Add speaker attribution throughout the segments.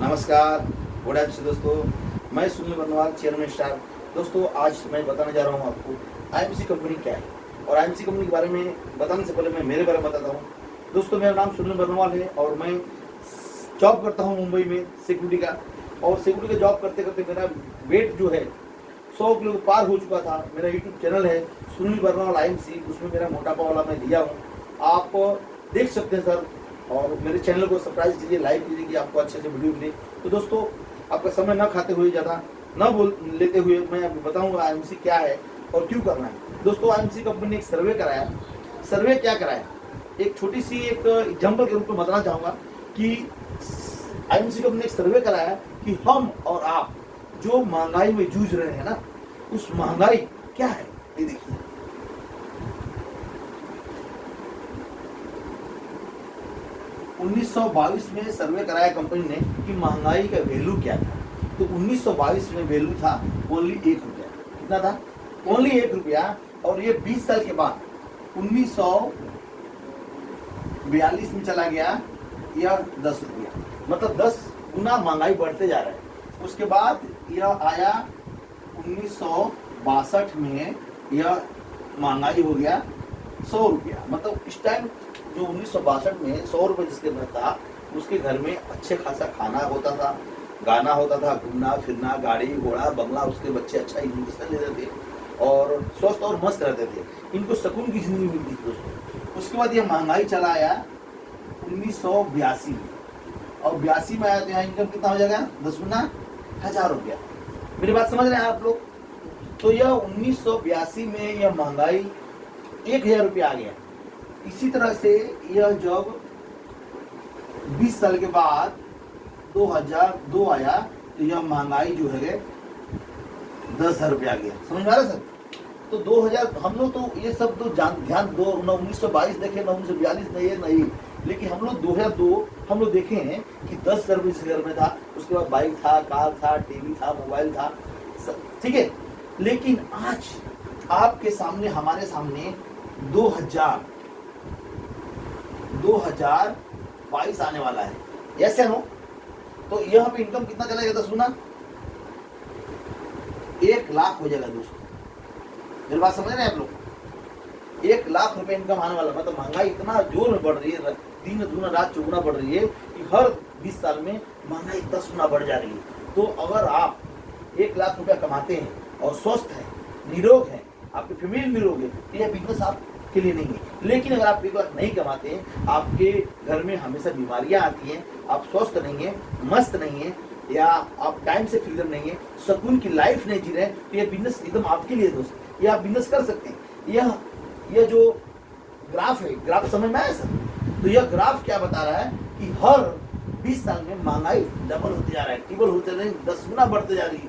Speaker 1: नमस्कार, good afternoon दोस्तों। मैं सुनील बर्नवाल, चेयरमैन स्टार। दोस्तों, आज मैं बताने जा रहा हूँ आपको आईएमसी कंपनी क्या है। और आईएमसी कंपनी के बारे में बताने से पहले मैं मेरे बारे में बताता हूँ। दोस्तों, मेरा नाम सुनील बर्नवाल है और मैं जॉब करता हूँ मुंबई में सिक्योरिटी का। और सिक्योरिटी का जॉब करते करते मेरा वेट जो है 100 किलो पार हो चुका था। मेरा यूट्यूब चैनल है सुनील बर्नवाल आईएमसी, उसमें मेरा मोटापा वाला मैं दिया हूँ, आप देख सकते हैं सर। और मेरे चैनल को सब्सक्राइब कीजिए, लाइक कीजिए कि आपको अच्छे से वीडियो मिले। तो दोस्तों, आपका समय न खाते हुए, ज़्यादा न बोल लेते हुए मैं आपको बताऊंगा आईएमसी क्या है और क्यों करना है। दोस्तों, आईएमसी कंपनी ने एक सर्वे कराया। सर्वे क्या कराया, एक छोटी सी एक एग्जाम्पल के रूप में बताना चाहूँगा कि आईएमसी कंपनी ने एक सर्वे कराया कि हम और आप जो महंगाई में जूझ रहे हैं ना, उस महंगाई क्या है। ये देखिए, 1922 में सर्वे कराया कंपनी ने कि महंगाई का वैल्यू क्या था। तो 1922 में वैल्यू था ओनली 1 रुपया। कितना था? ओनली 1 रुपया। और ये 20 साल के बाद 1942 में चला गया यह 10 रुपया। मतलब 10 गुना महंगाई बढ़ते जा रहा है। उसके बाद यह आया 1962 में, यह महंगाई हो गया 100 रुपया। मतलब इस टाइम जो 1962 में 100 रुपये जिसके घर था, उसके घर में अच्छे खासा खाना होता था, गाना होता था, घूमना फिरना, गाड़ी घोड़ा बंगला, उसके बच्चे अच्छा एजुकेशन लेते थे और स्वस्थ और मस्त रहते थे। इनको सुकून की जिंदगी मिलती थी दोस्तों। उसके बाद ये महंगाई चला आया 1982 में। और 82 में आया तो यहाँ इनकम कितना हो जाएगा? 10 गुना, 1000 रुपया। मेरी बात समझ रहे हैं आप लोग? तो यह 1982 में यह महंगाई 1000 रुपया आ गया। इसी तरह से यह जब 20 साल के बाद 2002 आया तो यह महंगाई जो है 10,000 रुपया आ गया। समझ में आ रहा सर? तो 2000 हम लोग तो ये सब तो ध्यान दो, 1922 देखे, 1942 नहीं है नहीं, लेकिन हम लोग 2002 हम लोग देखे हैं कि 10,000 रुपये जिस घर में था, उसके बाद बाइक था, कार था, टीवी था, मोबाइल था, ठीक है। लेकिन आज आपके सामने, हमारे सामने 2022 आने वाला है, ऐसे हो। तो यहाँ पे इनकम कितना चला जाता सुना? 1 लाख हो जाएगा दोस्तों। मेरी बात समझ रहे हैं आप लोग? 1 लाख रुपए इनकम आने वाला। मतलब महंगाई इतना जोर में बढ़ रही है, दिन दूना रात चौगुना बढ़ रही है कि हर 20 साल में महंगाई 10 गुना बढ़ जा रही है। तो अगर आप 1 लाख रुपया कमाते हैं और स्वस्थ हैं, निरोग हैं, आपकी फैमिली निरोग है, तो यह बिजनेस आपके लिए नहीं है। लेकिन अगर आप 1 लाख नहीं कमाते हैं, आपके घर में हमेशा बीमारियां आती हैं, आप स्वस्थ नहीं है, मस्त नहीं है, या आप टाइम से फ्रीडम नहीं है, सुकून की लाइफ नहीं जी रहे हैं, तो यह बिजनेस एकदम आपके लिए दोस्त। ये आप बिजनेस कर सकते हैं। यह जो ग्राफ है, ग्राफ समझ में आया सर? तो यह ग्राफ क्या बता रहा है कि हर 20 साल में महंगाई डबल होते जा रहा है, ट्रिपल होते नहीं, 10 गुना बढ़ते जा रही है।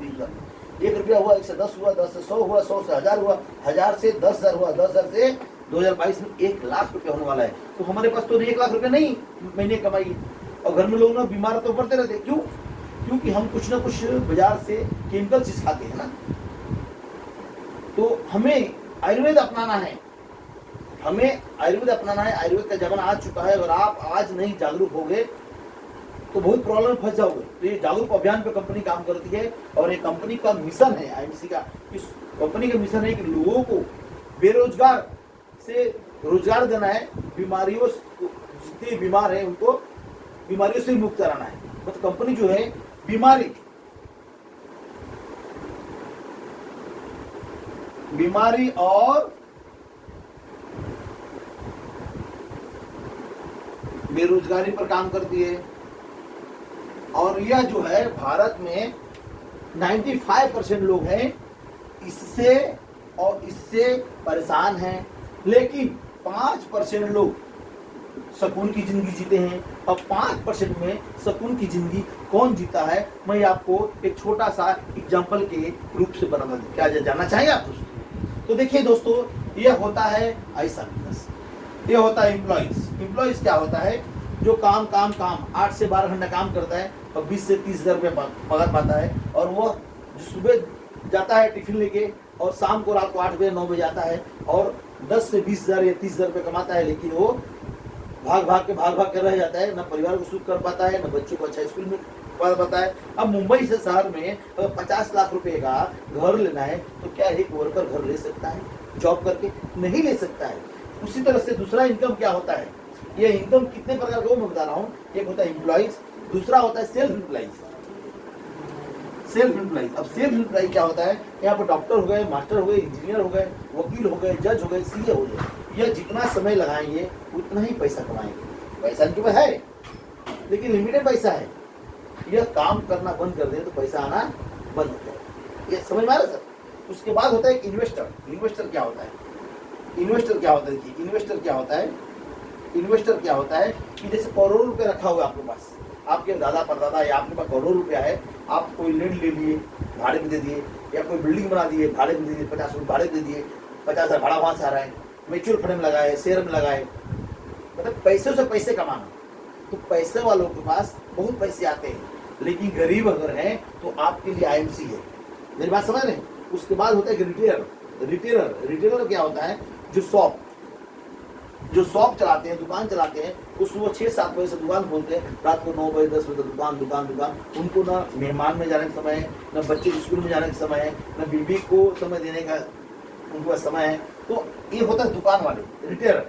Speaker 1: 1 रुपया हुआ 1 से 10 हुआ, 10 से 100 हुआ, 100 से 1000 हुआ, 1000 से 10,000 हुआ, 10,000 से 2022 में 1 लाख रुपया होने वाला है। तो हमारे पास तो 1 लाख रुपया नहीं महीने कमाई, और घर में लोग ना बीमार तो पड़ते रहते। क्यों? क्योंकि हम कुछ ना कुछ बाजार से केमिकल चीज खाते हैं ना। तो हमें आयुर्वेद अपनाना है, हमें आयुर्वेद अपनाना है। आयुर्वेद का जमाना आ चुका है। अगर आप आज नहीं जागरूक होंगे तो बहुत प्रॉब्लम फंस जाओगे। तो ये जागरूक अभियान पे कंपनी काम करती है, और ये कंपनी का मिशन है, आईएमसी का इस कंपनी का मिशन है कि लोगों को बेरोजगार से रोजगार देना है, बीमारियों जितने बीमार हैं उनको बीमारियों से मुक्त कराना है। मतलब कंपनी जो है बीमारी और बेरोजगारी पर काम करती है। और यह जो है भारत में 95% लोग हैं इससे परेशान हैं, लेकिन 5% लोग सुकून की जिंदगी जीते हैं। और 5% में सुकून की जिंदगी कौन जीता है, मैं आपको एक छोटा सा एग्जांपल के रूप से बता दूं। क्या जानना चाहेंगे आप दोस्तों? तो देखिए दोस्तों, यह होता है ऐसा बिजनेस, यह होता है एम्प्लॉइज क्या होता है? जो काम 8 से 12 घंटा काम करता है और 20 से 30,000 रुपये पगार पाता है। और वह सुबह जाता है टिफिन लेके, और शाम को रात को 8 बजे 9 बजे आता है, और 10 से 20,000 या 30,000 रुपये कमाता है। लेकिन वो भाग भाग के रह जाता है, न परिवार को सुख कर पाता है, न बच्चों को अच्छा स्कूल में बात बताए। अब मुंबई से शहर में अगर 50 लाख रुपए का घर लेना है तो क्या एक वर्कर घर ले सकता है जॉब करके? नहीं ले सकता है। उसी तरह से दूसरा इनकम क्या होता है, ये इनकम कितने प्रकार का मैं बता रहा हूँ। एक होता है एम्प्लॉइज, दूसरा होता है सेल्फ एम्प्लॉइज। सेल्फ एम्प्लॉइज, अब सेल्फ एम्प्लॉइज क्या होता है, यहाँ पर डॉक्टर हो गए, मास्टर हो गए, इंजीनियर हो गए, वकील हो गए, जज हो गए, सीए हो गए, यह जितना समय लगाएंगे उतना ही पैसा कमाएंगे। पैसा इनके पास है लेकिन लिमिटेड पैसा है। यह काम करना बंद कर दे तो पैसा आना बंद हो जाए। ये समझ में आ रहा सर? उसके बाद होता है इन्वेस्टर। इन्वेस्टर क्या होता है? इन्वेस्टर क्या होता है? देखिए इन्वेस्टर क्या होता है, इन्वेस्टर क्या होता है कि जैसे करोड़ों रुपए रखा हुआ आपके पास, आपके दादा परदादा या आपके पास करोड़ों रुपया है, आप कोई लैंड ले लिए भाड़े पे दे दिए, या कोई बिल्डिंग बना दिए भाड़े पे दे दिए, 50 रुपये भाड़े दे दिए, 50,000 भाड़ा वहां से आ रहा है, म्यूचुअल फंड में लगाए, शेयर में लगाए, मतलब पैसे से पैसे कमाना। तो पैसे वालों के पास बहुत पैसे आते हैं, लेकिन गरीब अगर हैं तो आपके लिए आईएमसी है। मेरी बात समझ रहे हैं? उसके बाद होता है रिटेलर। रिटेलर, रिटेलर क्या होता है, जो शॉप चलाते हैं, दुकान चलाते हैं, उसमें वो 6-7 बजे से दुकान खोलते हैं, रात को 9 बजे 10 बजे दुकान दुकान दुकान। उनको ना मेहमान में जाने का समय है, ना बच्चे स्कूल में जाने का समय है, ना बीवी को समय देने का उनके पास समय है। तो ये होता है दुकान वाले रिटेलर।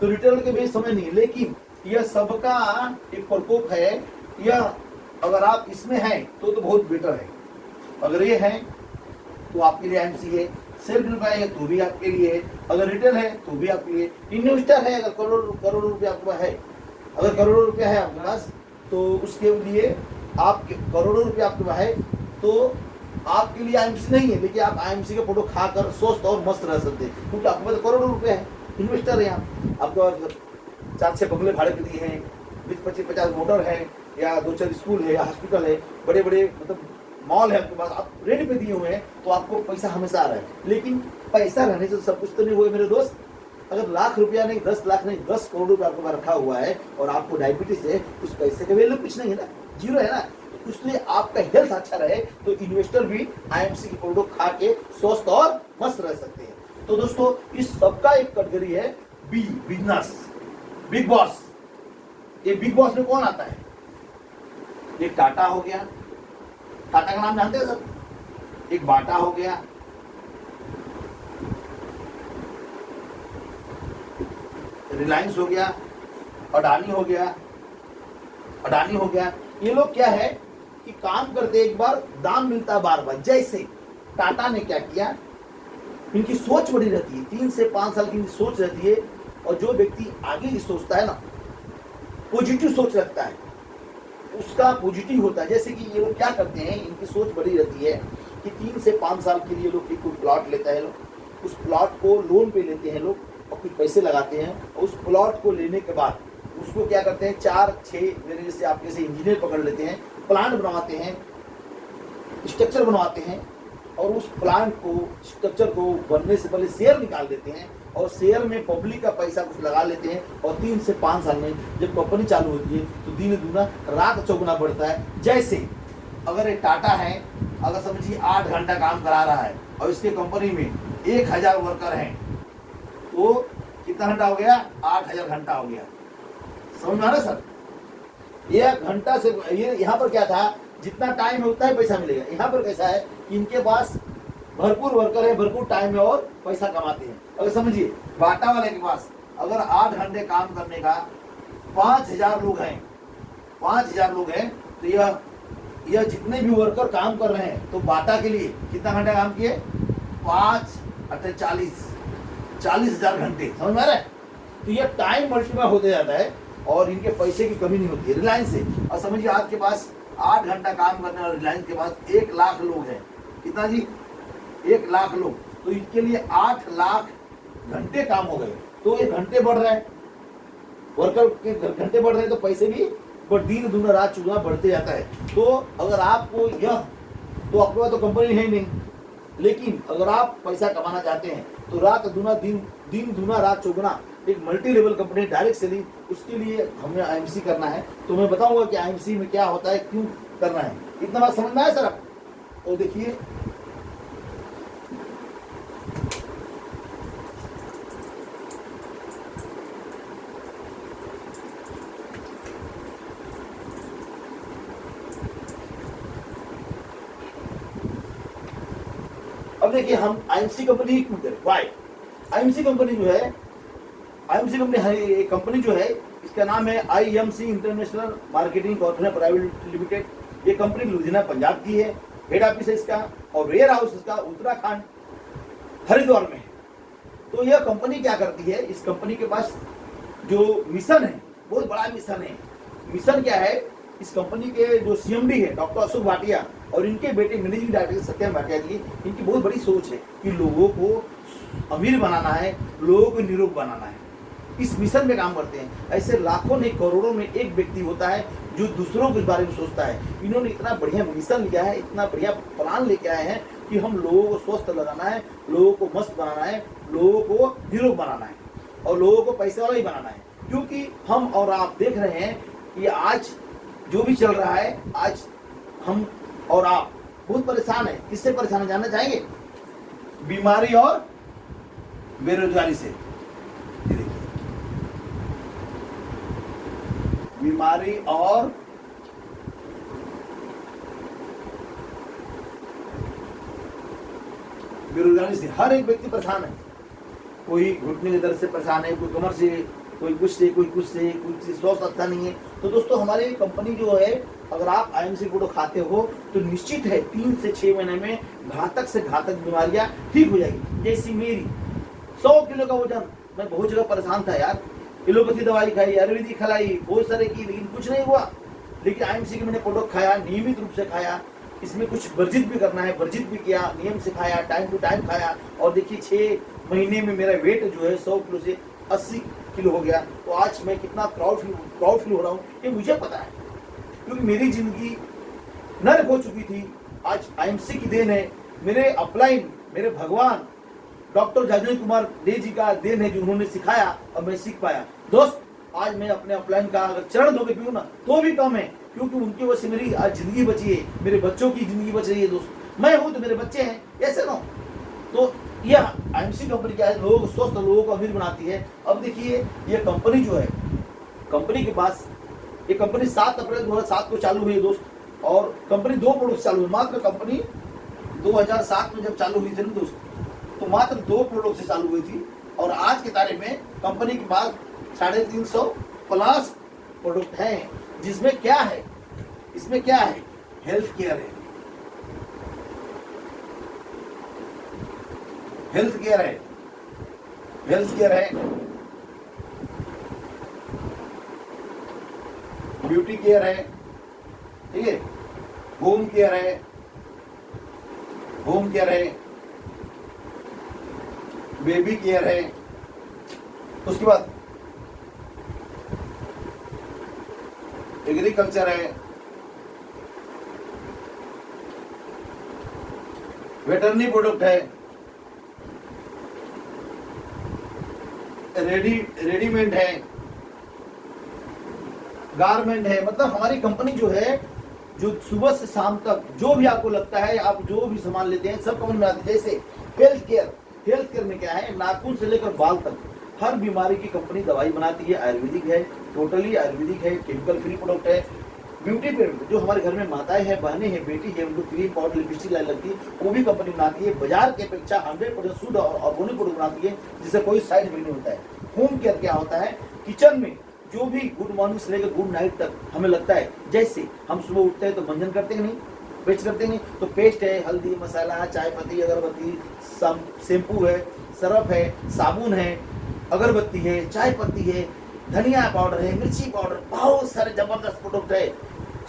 Speaker 1: तो रिटेलर के भी समय नहीं, लेकिन यह सबका एक प्रकोप है। यह अगर आप इसमें हैं तो बहुत बेटर है। अगर ये है तो आपके लिए आईएमसी है, सेल्फ एम्प्लॉय है तो भी आपके लिए है, अगर रिटेल है तो भी आपके लिए, इन्वेस्टर है अगर करोड़ों रुपया आपके पास है, अगर करोड़ों रुपया है आपके पास तो उसके लिए आपके करोड़ों रुपया आपके पास है तो आपके लिए आईएमसी नहीं है, लेकिन आप आईएमसी का फोटो खाकर स्वस्थ और मस्त रह सकते हैं, क्योंकि आपके पास करोड़ों रुपया है। इन्वेस्टर है आप, आपके पास 4-6 बंगले भाड़े पे दिए हैं, 20-25-50 मोटर है, या 2-4 स्कूल है या हॉस्पिटल है, बड़े बड़े मतलब मॉल है आपके पास, आप रेंट पे दिए हुए हैं, तो आपको पैसा हमेशा आ रहा है। लेकिन पैसा रहने से सब कुछ तो नहीं हुए मेरे दोस्त। अगर लाख रुपया नहीं, 10 लाख नहीं, 10 करोड़ रुपया आपके पास रखा हुआ है और आपको डायबिटीज है, उस पैसे का वैल्यू कुछ नहीं है ना, जीरो है ना। तो इसलिए आपका हेल्थ अच्छा रहे तो इन्वेस्टर भी आईएमसी की प्रोडक्ट खा के स्वस्थ और मस्त रह सकते हैं। तो दोस्तों इस सबका एक कैटेगरी है बी, बिजनेस, बिग बॉस। ये बिग बॉस में कौन आता है? एक टाटा हो गया, टाटा का नाम जानते हैं सब, एक बाटा हो गया, रिलायंस हो गया, अडानी हो गया, अडानी हो गया। ये लोग क्या है कि काम करते एक बार, दाम मिलता बार बार। जैसे टाटा ने क्या किया, इनकी सोच बड़ी रहती है, 3 से 5 साल की इनकी सोच रहती है, और जो व्यक्ति आगे की सोचता है ना, पॉजिटिव सोच रखता है, उसका पॉजिटिव होता है। जैसे कि ये लोग क्या करते हैं, इनकी सोच बड़ी रहती है कि 3 से 5 साल के लिए लोग कोई प्लॉट लेता है, लोग उस प्लॉट को लोन पे लेते हैं लोग, और कुछ पैसे लगाते हैं, और उस प्लॉट को लेने के बाद उसको क्या करते हैं, 4-6 मेरे जैसे आप जैसे इंजीनियर पकड़ लेते हैं, प्लांट बनवाते हैं, स्ट्रक्चर बनवाते हैं, और उस प्लांट को, स्ट्रक्चर को बनने से पहले शेयर निकाल देते हैं, और शेयर में पब्लिक का पैसा कुछ लगा लेते हैं, और 3 से 5 साल में जब कंपनी चालू होती है तो दिन दुना रात चौगुना बढ़ता है। जैसे अगर एक टाटा है, अगर समझिए 8 घंटा काम करा रहा है और इसके कंपनी में 1000 वर्कर हैं, तो कितना घंटा हो गया? 8000 घंटा हो गया। समझ में आ रहा सर? 1 घंटा से ये यहाँ पर क्या था, जितना टाइम है उतना ही पैसा मिलेगा। यहाँ पर कैसा है कि इनके पास भरपूर वर्कर है, भरपूर टाइम है और पैसा कमाते हैं। अगर समझिए बाटा वाले के पास अगर 8 घंटे काम करने का 5000 लोग हैं, 5000 लोग हैं, तो यह जितने भी वर्कर काम कर रहे हैं, तो बाटा के लिए कितना घंटा काम किए? 40,000 घंटे। समझ में आ रहा है? तो यह टाइम मल्टीप्लाई होते जाता है और इनके पैसे की कमी नहीं होती है। रिलायंस से और समझिए आपके पास 8 घंटा काम करने वाले रिलायंस के पास 1 लाख लोग हैं। कितना जी? 1 लाख लोग। तो इसके लिए 8 लाख घंटे काम हो गए। तो ये घंटे बढ़ रहे हैं, वर्कर के घंटे बढ़ रहे हैं, तो पैसे भी दिन दूना रात चौगुना बढ़ते जाता है। तो अगर आपको यह, तो आपके पास तो कंपनी है नहीं, लेकिन अगर आप पैसा कमाना चाहते हैं तो रात दूना दिन दूना रात चौगुना एक multi level company direct selling, उसके लिए हमें आईएमसी करना है। तो मैं बताऊंगा कि आईएमसी में क्या होता है, क्यों करना है। इतना बात समझ में आया सर आप? तो देखिए देखिए हम आईएमसी कंपनी क्यों करें, वाई आईएमसी कंपनी जो है, आईएमसी कंपनी कंपनी जो है इसका नाम है IMC international marketing corporation private limited. ये कंपनी लुधियाना पंजाब की है, हेड ऑफिस है इसका, और वेयर हाउस इसका उत्तराखंड हरिद्वार में है। तो यह कंपनी क्या करती है, इस कंपनी के पास जो मिशन है बहुत बड़ा मिशन है। मिशन क्या है, इस कंपनी के जो सीएमडी है डॉक्टर अशोक भाटिया और इनके बेटे मैनेजिंग डायरेक्टर सत्यम भाटिया जी, इनकी बहुत बड़ी सोच है कि लोगों को अमीर बनाना है, लोगों को निरोग बनाना है। इस मिशन में काम करते हैं। ऐसे लाखों नहीं करोड़ों में एक व्यक्ति होता है जो दूसरों के बारे में सोचता है। इन्होंने इतना बढ़िया मिशन लिया है, इतना बढ़िया प्लान लेके आए हैं कि हम लोगों को स्वस्थ लगाना है, लोगों को मस्त बनाना है, लोगों को निरोग बनाना है और लोगों को पैसे वाला ही बनाना है। क्योंकि हम और आप देख रहे हैं कि आज जो भी चल रहा है, आज हम और आप बहुत परेशान है। किससे परेशान है जानना चाहेंगे? बीमारी और बेरोजगारी से। बीमारी और बेरोजगारी से हर एक व्यक्ति परेशान है। कोई घुटने के दर्द से परेशान है, कोई कमर से, कोई कुछ से, कोई कुछ से, कोई स्वास्थ्य अच्छा नहीं है। तो दोस्तों हमारी कंपनी जो है, अगर आप आईएमसी प्रोडक्ट खाते हो तो निश्चित है 3 से 6 महीने में घातक से घातक बीमारियां ठीक हो जाएगी। जैसी मेरी 100 किलो का वजन, मैं बहुत जगह परेशान था यार, एलोपैथी दवाई खाई, आयुर्वेदिक खिलाई, बहुत सारे की, लेकिन कुछ नहीं हुआ। लेकिन आईएमसी के मैंने प्रोडक्ट खाया, नियमित रूप से खाया, इसमें कुछ वर्जित भी करना है, वर्जित भी किया, नियम से खाया, टाइम टू टाइम खाया, और देखिए 6 महीने में मेरा वेट जो है 100 किलो से 80 किलो हो गया। तो आज मैं कितना प्राउड फील हो रहा हूँ ये मुझे पता है, क्योंकि मेरी जिंदगी नर्क हो चुकी थी। आज आईएमसी की देन है, मेरे अपलाइन, मेरे भगवान डॉक्टर जाजन कुमार डे जी का देन है जो उन्होंने सिखाया और मैं सीख पाया। दोस्त आज मैं अपने अपलाइन का अगर चरण धो के पीऊँ ना तो भी कम है, क्योंकि उनकी वजह से मेरी आज जिंदगी बची है, मेरे बच्चों की जिंदगी बच रही है। दोस्त मैं हूँ तो मेरे बच्चे हैं, ऐसे ना। तो यह आईएमसी कंपनी क्या है, लोगों को स्वस्थ, लोगों को अमीर बनाती है। अब देखिए ये कंपनी जो है, कंपनी के पास ये कंपनी 7 अप्रैल 2007 को चालू हुई है दोस्त, और कंपनी 2 प्रोडक्ट चालू हुई। मात्र कंपनी 2007 में जब चालू हुई थी ना दोस्त, तो मात्र 2 प्रोडक्ट से चालू हुई थी, और आज के तारीख में कंपनी के पास 350 प्लस प्रोडक्ट हैं। जिसमें क्या है, इसमें क्या है, हेल्थ केयर है, हेल्थ केयर है, हेल्थ केयर है, ब्यूटी केयर है, ठीक है, होम केयर है, होम केयर है, बेबी केयर है, उसके बाद एग्रीकल्चर है, वेटरनरी प्रोडक्ट है, रेडीमेड है, गारमेंट है। मतलब हमारी कंपनी जो है, जो सुबह से शाम तक जो भी आपको लगता है, आप जो भी सामान लेते हैं सब कंपनी में आती है। जैसे हेल्थ केयर, हेल्थ केयर में क्या है, नाखून से लेकर बाल तक हर बीमारी की कंपनी दवाई बनाती है, आयुर्वेदिक है, टोटली आयुर्वेदिक है, केमिकल फ्री प्रोडक्ट है। ब्यूटी प्रोडक्ट जो हमारे घर में माताएं हैं, बहनें हैं, बेटी है, उनको क्रीम, पाउडर, लिपस्टिक लाइन लगती है, वो भी कंपनी बनाती है। बाजार के अपेक्षा 100% शुद्ध और ऑर्गेनिक प्रोडक्ट बनाती है, जिससे कोई साइड इफेक्ट नहीं होता है। होम केयर क्या होता है, किचन में जो भी गुड मॉर्निंग से लेकर गुड नाइट तक हमें लगता है, जैसे हम सुबह उठते हैं तो मंजन करते हैं नहीं, पेस्ट करते नहीं, तो पेस्ट है, हल्दी, मसाला, चाय पत्ती, अगरबत्ती, शैम्पू है, सरफ है, साबुन है, अगरबत्ती है, चाय पत्ती है, धनिया पाउडर है, मिर्ची पाउडर, बहुत सारे जबरदस्त प्रोडक्ट है।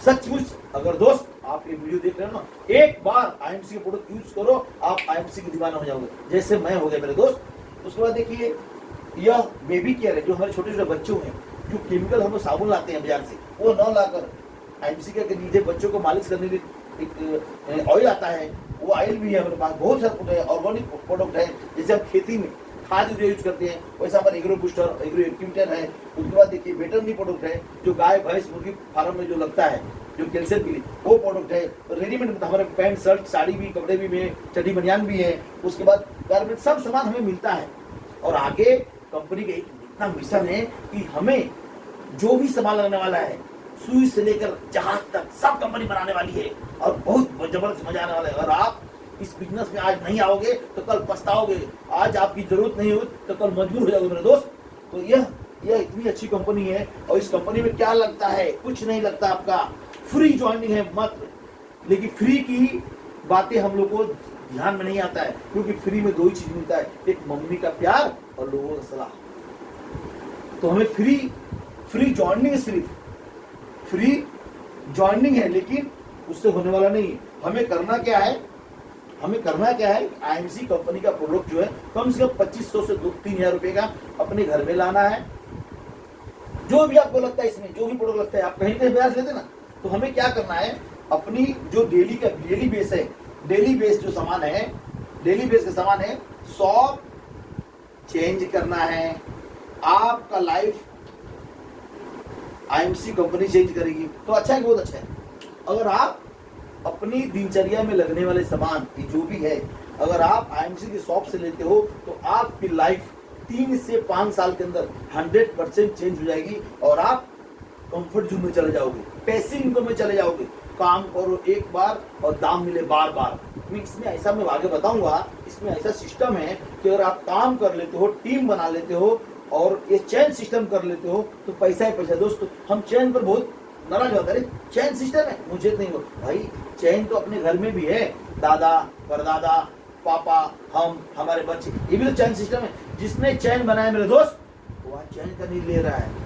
Speaker 1: सचमुच अगर दोस्त आप ये वीडियो देख रहे हो ना, एक बार आईएमसी के प्रोडक्ट यूज करो, आप आईएमसी के दीवाना हो जाओगे, जैसे मैं हो गया मेरे दोस्त। उसके बाद देखिए यह बेबी केयर है, जो हमारे छोटे छोटे बच्चों हैं, जो केमिकल हम लोग साबुन लाते हैं बाजार से, वो न लाकर आईएमसी के नीचे बच्चों को मालिश करने के लिए एक ऑयल आता है, वो ऑयल भी है हमारे पास। बहुत सारे ऑर्गेनिक प्रोडक्ट है, जैसे हम खेती में खाद जो यूज करते हैं, वैसे हमारे एग्रो बूस्टर, एग्रो एक्टिवेटर है। उसके बाद देखिए वेटरनरी प्रोडक्ट है, जो गाय भैंस मुर्गी फार्म में जो लगता है, जो कैल्शियम के लिए, वो प्रोडक्ट है। रेडीमेड में हमारे पैंट शर्ट साड़ी भी, कपड़े भी में, चड्डी बनियान भी है। उसके बाद गारमेंट, सब सामान हमें मिलता है। और आगे कंपनी का एक इतना मिशन है कि हमें जो भी सामान लगने वाला है, सुई से लेकर जहाज तक, सब कंपनी बनाने वाली है, और बहुत जबरदस्त मजा आने वाला है। और आप इस बिजनेस में आज नहीं आओगे तो कल पछताओगे, आज आपकी जरूरत नहीं हो तो कल मजबूर हो जाओगे मेरे दोस्त। तो यह इतनी अच्छी कंपनी है, और इस कंपनी में क्या लगता है, कुछ नहीं लगता आपका, फ्री ज्वाइनिंग है मात्र। लेकिन फ्री की बातें हम लोग को ध्यान में नहीं आता है, क्योंकि फ्री में 2 ही चीज मिलता है, एक मम्मी का प्यार और लोगों का सलाह। तो हमें फ्री ज्वाइनिंग, सिर्फ फ्री ज्वाइनिंग है, लेकिन उससे होने वाला नहीं है। हमें करना क्या है, आईएमसी कंपनी का प्रोडक्ट जो है कम से कम 2500 से 3,000 रुपए का अपने घर में लाना है। जो भी आपको लगता है, इसमें जो भी प्रोडक्ट लगता है, आप कहीं पे ब्याज लेते ना, तो हमें क्या करना है, अपनी जो डेली बेस है, डेली बेस जो सामान है, डेली बेस का सामान है, शॉप चेंज करना है। आपका लाइफ आईएमसी कंपनी चेंज करेगी तो अच्छा है, बहुत अच्छा है। अगर आप अपनी दिनचर्या में लगने वाले सामान जो भी है, अगर आप आईएमसी की शॉप से लेते हो तो आपकी लाइफ 3 से 5 साल के अंदर 100% चेंज हो जाएगी, और आप कंफर्ट जोन में चले जाओगे, पैसिव इनकम में चले जाओगे। काम करो एक बार और दाम मिले बार बार। इसमें ऐसा, मैं आगे बताऊंगा, इसमें ऐसा सिस्टम है कि अगर आप काम कर लेते हो, टीम बना लेते हो और ये चैन सिस्टम कर लेते हो तो पैसा ही पैसा। दोस्तों, हम चैन पर बहुत नाराज होता है, चैन सिस्टम है, मुझे नहीं हो भाई। चैन तो अपने घर में भी है, दादा परदादा पापा, हम, हमारे बच्चे, ये भी तो चैन सिस्टम है। जिसने चैन बनाया मेरे दोस्त, वो आज चैन का नींद ले रहा है।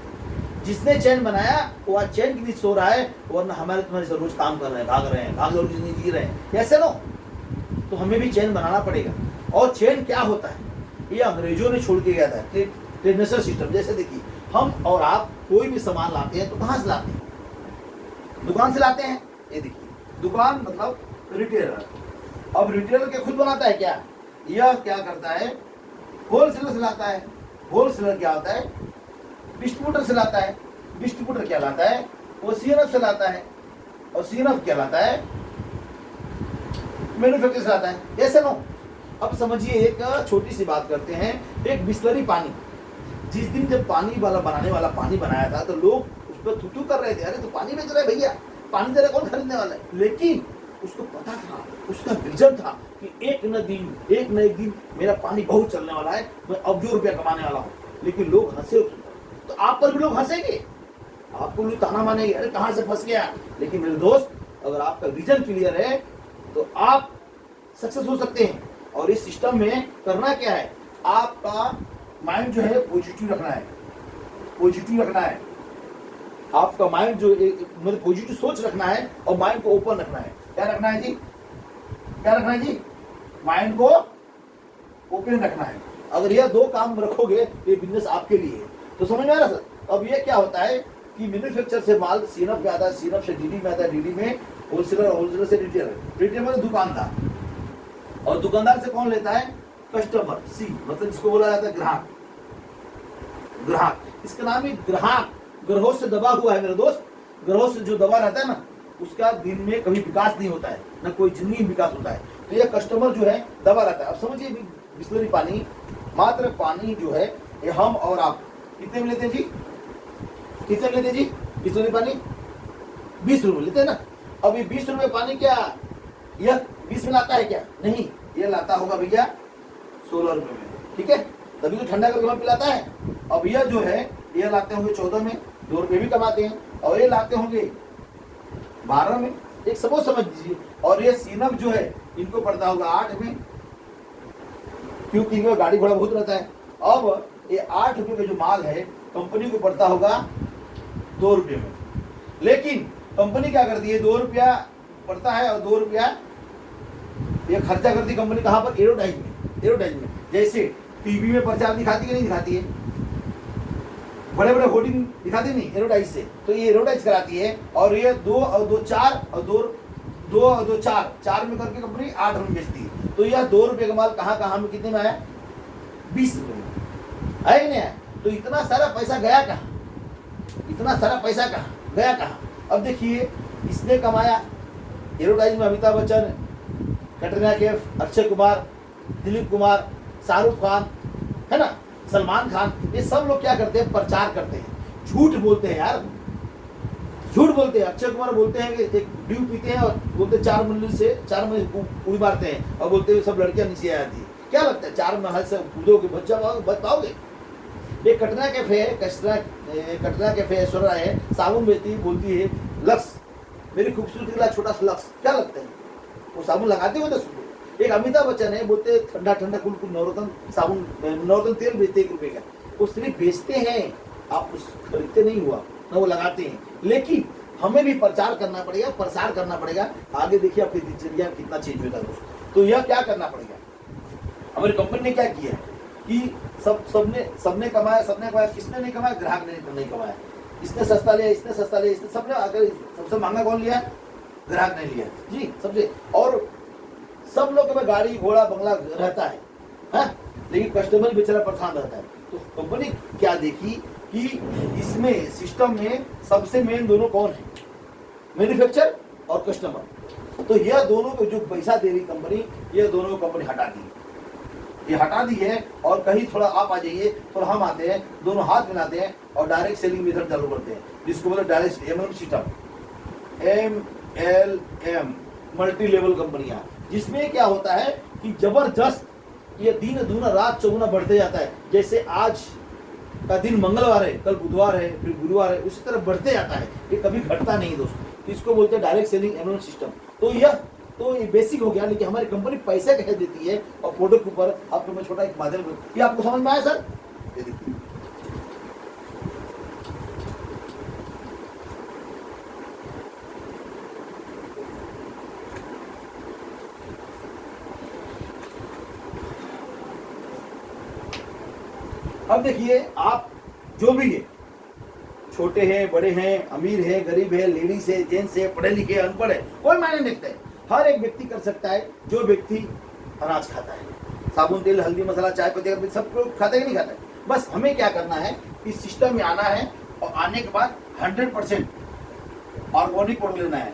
Speaker 1: जिसने चैन बनाया वो आज चैन की नींद सो रहा है, वरना हमारे तुम्हारे से रोज काम कर रहे हैं, भाग दौड़ जिंदगी जी रहे हैं, कैसे नो। तो हमें भी चैन बनाना पड़ेगा। और चैन क्या होता है, ये अंग्रेजों ने छोड़ के गया था, ट्रेडनेसर सिस्टम। जैसे देखिए, हम और आप कोई भी सामान लाते हैं तो कहाँ से लाते हैं, दुकान से लाते हैं। ये देखिए, दुकान मतलब रिटेलर। अब रिटेलर क्या खुद बनाता है क्या, यह क्या करता है, होलसेलर से लाता है। होलसेलर क्या होता है, डिस्ट्रीब्यूटर से लाता है। डिस्ट्रीब्यूटर क्या लाता है, वो सीएनएफ से लाता है, और सीएनएफ क्या लाता है, मैन्युफैक्चर से लाता है। ऐसे नो। अब समझिए, एक छोटी सी बात करते हैं, एक बिस्लरी पानी, जिस दिन जब पानी वाला बनाने वाला पानी बनाया था तो लोग उस पर थू कर रहे थे, अरे तो पानी बेच रहा है भैया, पानी दे रहा, कौन खरीदने वाला है। लेकिन उसको पता था, उसका विजन था कि एक न एक दिन मेरा पानी बहुत चलने वाला है, मैं अब्जों रुपया कमाने वाला हूँ। लेकिन लोग हंसे, तो आप पर भी लोग हंसेंगे, आपको लोग ताना मानेंगे, अरे कहाँ से फंस गया। लेकिन मेरे दोस्त, अगर आपका विजन क्लियर है तो आप सक्सेस हो सकते हैं। और इस सिस्टम में करना क्या है, आपका माइंड जो है पॉजिटिव रखना है, पॉजिटिव रखना है। आपका माइंड जो मतलब पॉजिटिव सोच रखना है, और माइंड को ओपन रखना है। क्या रखना है जी, क्या रखना है जी, माइंड को ओपन रखना है। अगर यह 2 काम रखोगे, ये बिजनेस आपके लिए है। तो समझ में आ रहा सर। अब ये क्या होता है कि मैन्युफैक्चर से माल सीनप में आता है, सीनप से डीडी में आता है, डीडी में होलसेलर, होलसेलर से रिटेलर, रिटेलर में दुकानदार, और दुकानदार से कौन लेता है, कस्टमर, सी मतलब जिसको बोला जाता है ग्राहक। ग्राहक, इसका नाम ही ग्राहक, ग्रहों से दबा हुआ है मेरे दोस्त। ग्रहों से जो दबा रहता है ना, उसका दिन में कभी विकास नहीं होता है, ना कोई जिंदगी विकास होता है। तो यह कस्टमर जो है दबा रहता है। अब समझिए, बिस्लरी पानी, मात्र पानी जो है ये हम और आप कितने में लेते हैं जी, कितने में लेते हैं जी, बिस्लरी पानी 20 रुपए लेते हैं ना। अब ये 20 रुपए पानी क्या यह 20 में लाता है क्या, नहीं, ये लाता होगा भैया 16 रुपए में, ठीक है, तभी तो ठंडा करके हमें पिलाता है। अब यह जो है ये लाते होंगे 14 में, 2 रुपए भी कमाते हैं, और ये लाते होंगे 12 में, एक सबको समझ दीजिए। और ये सीनप जो है इनको पड़ता होगा 8 में, क्योंकि इनका गाड़ी घोड़ा बहुत रहता है। अब ये 8 रुपए का जो माल है कंपनी को पड़ता होगा 2 रुपए में। लेकिन कंपनी क्या करती है, 2 रुपया पड़ता है और 2 रुपया ये खर्चा करती कंपनी कहाँ पर, एडवर्टाइज में। एडवर्टाइज में जैसे टीवी में प्रचार दिखाती है, नहीं दिखाती है, बड़े बड़े होर्डिंग दिखाती नहीं एडवर्टाइज से, तो ये एडवर्टाइज कराती है। और ये 2 और 2 4 और 2 4 में करके कंपनी 8 में बेचती है। तो यह 2 रुपए का माल कहाँ कहाँ में कितने में आया, 20 रुपए में है कि नहीं है। तो इतना सारा पैसा गया कहाँ, इतना सारा पैसा कहाँ गया कहाँ। अब देखिए, इसने कमाया एडवर्टाइज में, अमिताभ बच्चन, कटरीना कैफ, अक्षय कुमार, दिलीप कुमार, शाहरुख खान, है ना, सलमान खान, ये सब लोग क्या करते हैं, प्रचार करते हैं, झूठ बोलते हैं यार, झूठ बोलते हैं। अक्षय कुमार बोलते हैं कि एक ड्यू पीते हैं और बोलते हैं 4 मंजिल से 4 मंजिल उड़ी मारते हैं और बोलते हैं सब लड़कियां नीचे आ जाती है। क्या लगता है 4 महल से कूदोगे बच पाओगे? एक कटरा कैफे है, कटरा कैफे ऐश्वर्या है, साबुन बेचती है, बोलती है लक्स मेरी खूबसूरती का छोटा सा लक्स। क्या लगता है वो साबुन लगाते हो 10 रुपये? एक अमिताभ बच्चन है, बोलते ठंडा ठंडा कुल नवरत्न साबुन नवरत्न तेल बेचते 1 रुपये का। वो सिर्फ बेचते हैं, आप उस खरीदते नहीं हुआ ना, वो लगाते हैं। लेकिन हमें भी प्रचार करना पड़ेगा, प्रसार करना पड़ेगा। आगे देखिए आपकी दिनचर्या कितना चेंज होता है दोस्तों। तो यह क्या करना पड़ेगा, हमारी कंपनी ने क्या किया है कि सबने कमाया, किसने नहीं कमाया? ग्राहक ने नहीं कमाया। इसने सस्ता लिया, इसने सस्ता लिया, इसने सबने, अगर सबसे महंगा कौन लिया? ग्राहक ने लिया जी सबसे। और सब लोग के पास गाड़ी घोड़ा बंगला रहता है, हाँ? लेकिन कस्टमर बेचारा परेशान रहता है। तो कंपनी क्या देखी कि इसमें सिस्टम में सबसे मेन दोनों कौन है? मैन्युफैक्चर और कस्टमर। तो यह दोनों को जो पैसा दे रही कंपनी, यह दोनों को कंपनी हटा दी, ये हटा दी है। और कहीं थोड़ा आप आ जाइए, थोड़ा हम आते हैं, दोनों हाथ मिलाते हैं और डायरेक्ट सेलिंग मेथड चालू करते हैं, जिसको बोलते हैं direct MLM system, MLM multi level कंपनियां। जिसमें क्या होता है कि जबरदस्त ये दिन दूना रात चौगुना बढ़ते जाता है। जैसे आज का दिन मंगलवार है, कल बुधवार है, फिर गुरुवार है, उसी तरह बढ़ते जाता है, ये कभी घटता नहीं दोस्तों। इसको बोलते हैं डायरेक्ट सेलिंग MLM सिस्टम। तो ये बेसिक हो गया। लेकिन हमारी कंपनी पैसे कह देती है और प्रोडक्ट के ऊपर आपको मैं छोटा एक माध्यम, ये आपको समझ में आया सर? ये देखिए अब देखिए, आप जो भी है, छोटे हैं, बड़े हैं, अमीर है, गरीब है, लेडीज है, जेंट्स है, पढ़े लिखे, अनपढ़ है, कोई मायने नहीं रखता है। हर एक व्यक्ति कर सकता है। जो व्यक्ति अनाज खाता है, साबुन तेल हल्दी मसाला चाय पत्ती सब लोग खाता है कि नहीं खाता है? बस हमें क्या करना है, इस सिस्टम में आना है और आने के बाद 100% ऑर्गेनिक प्रोडक्ट लेना है।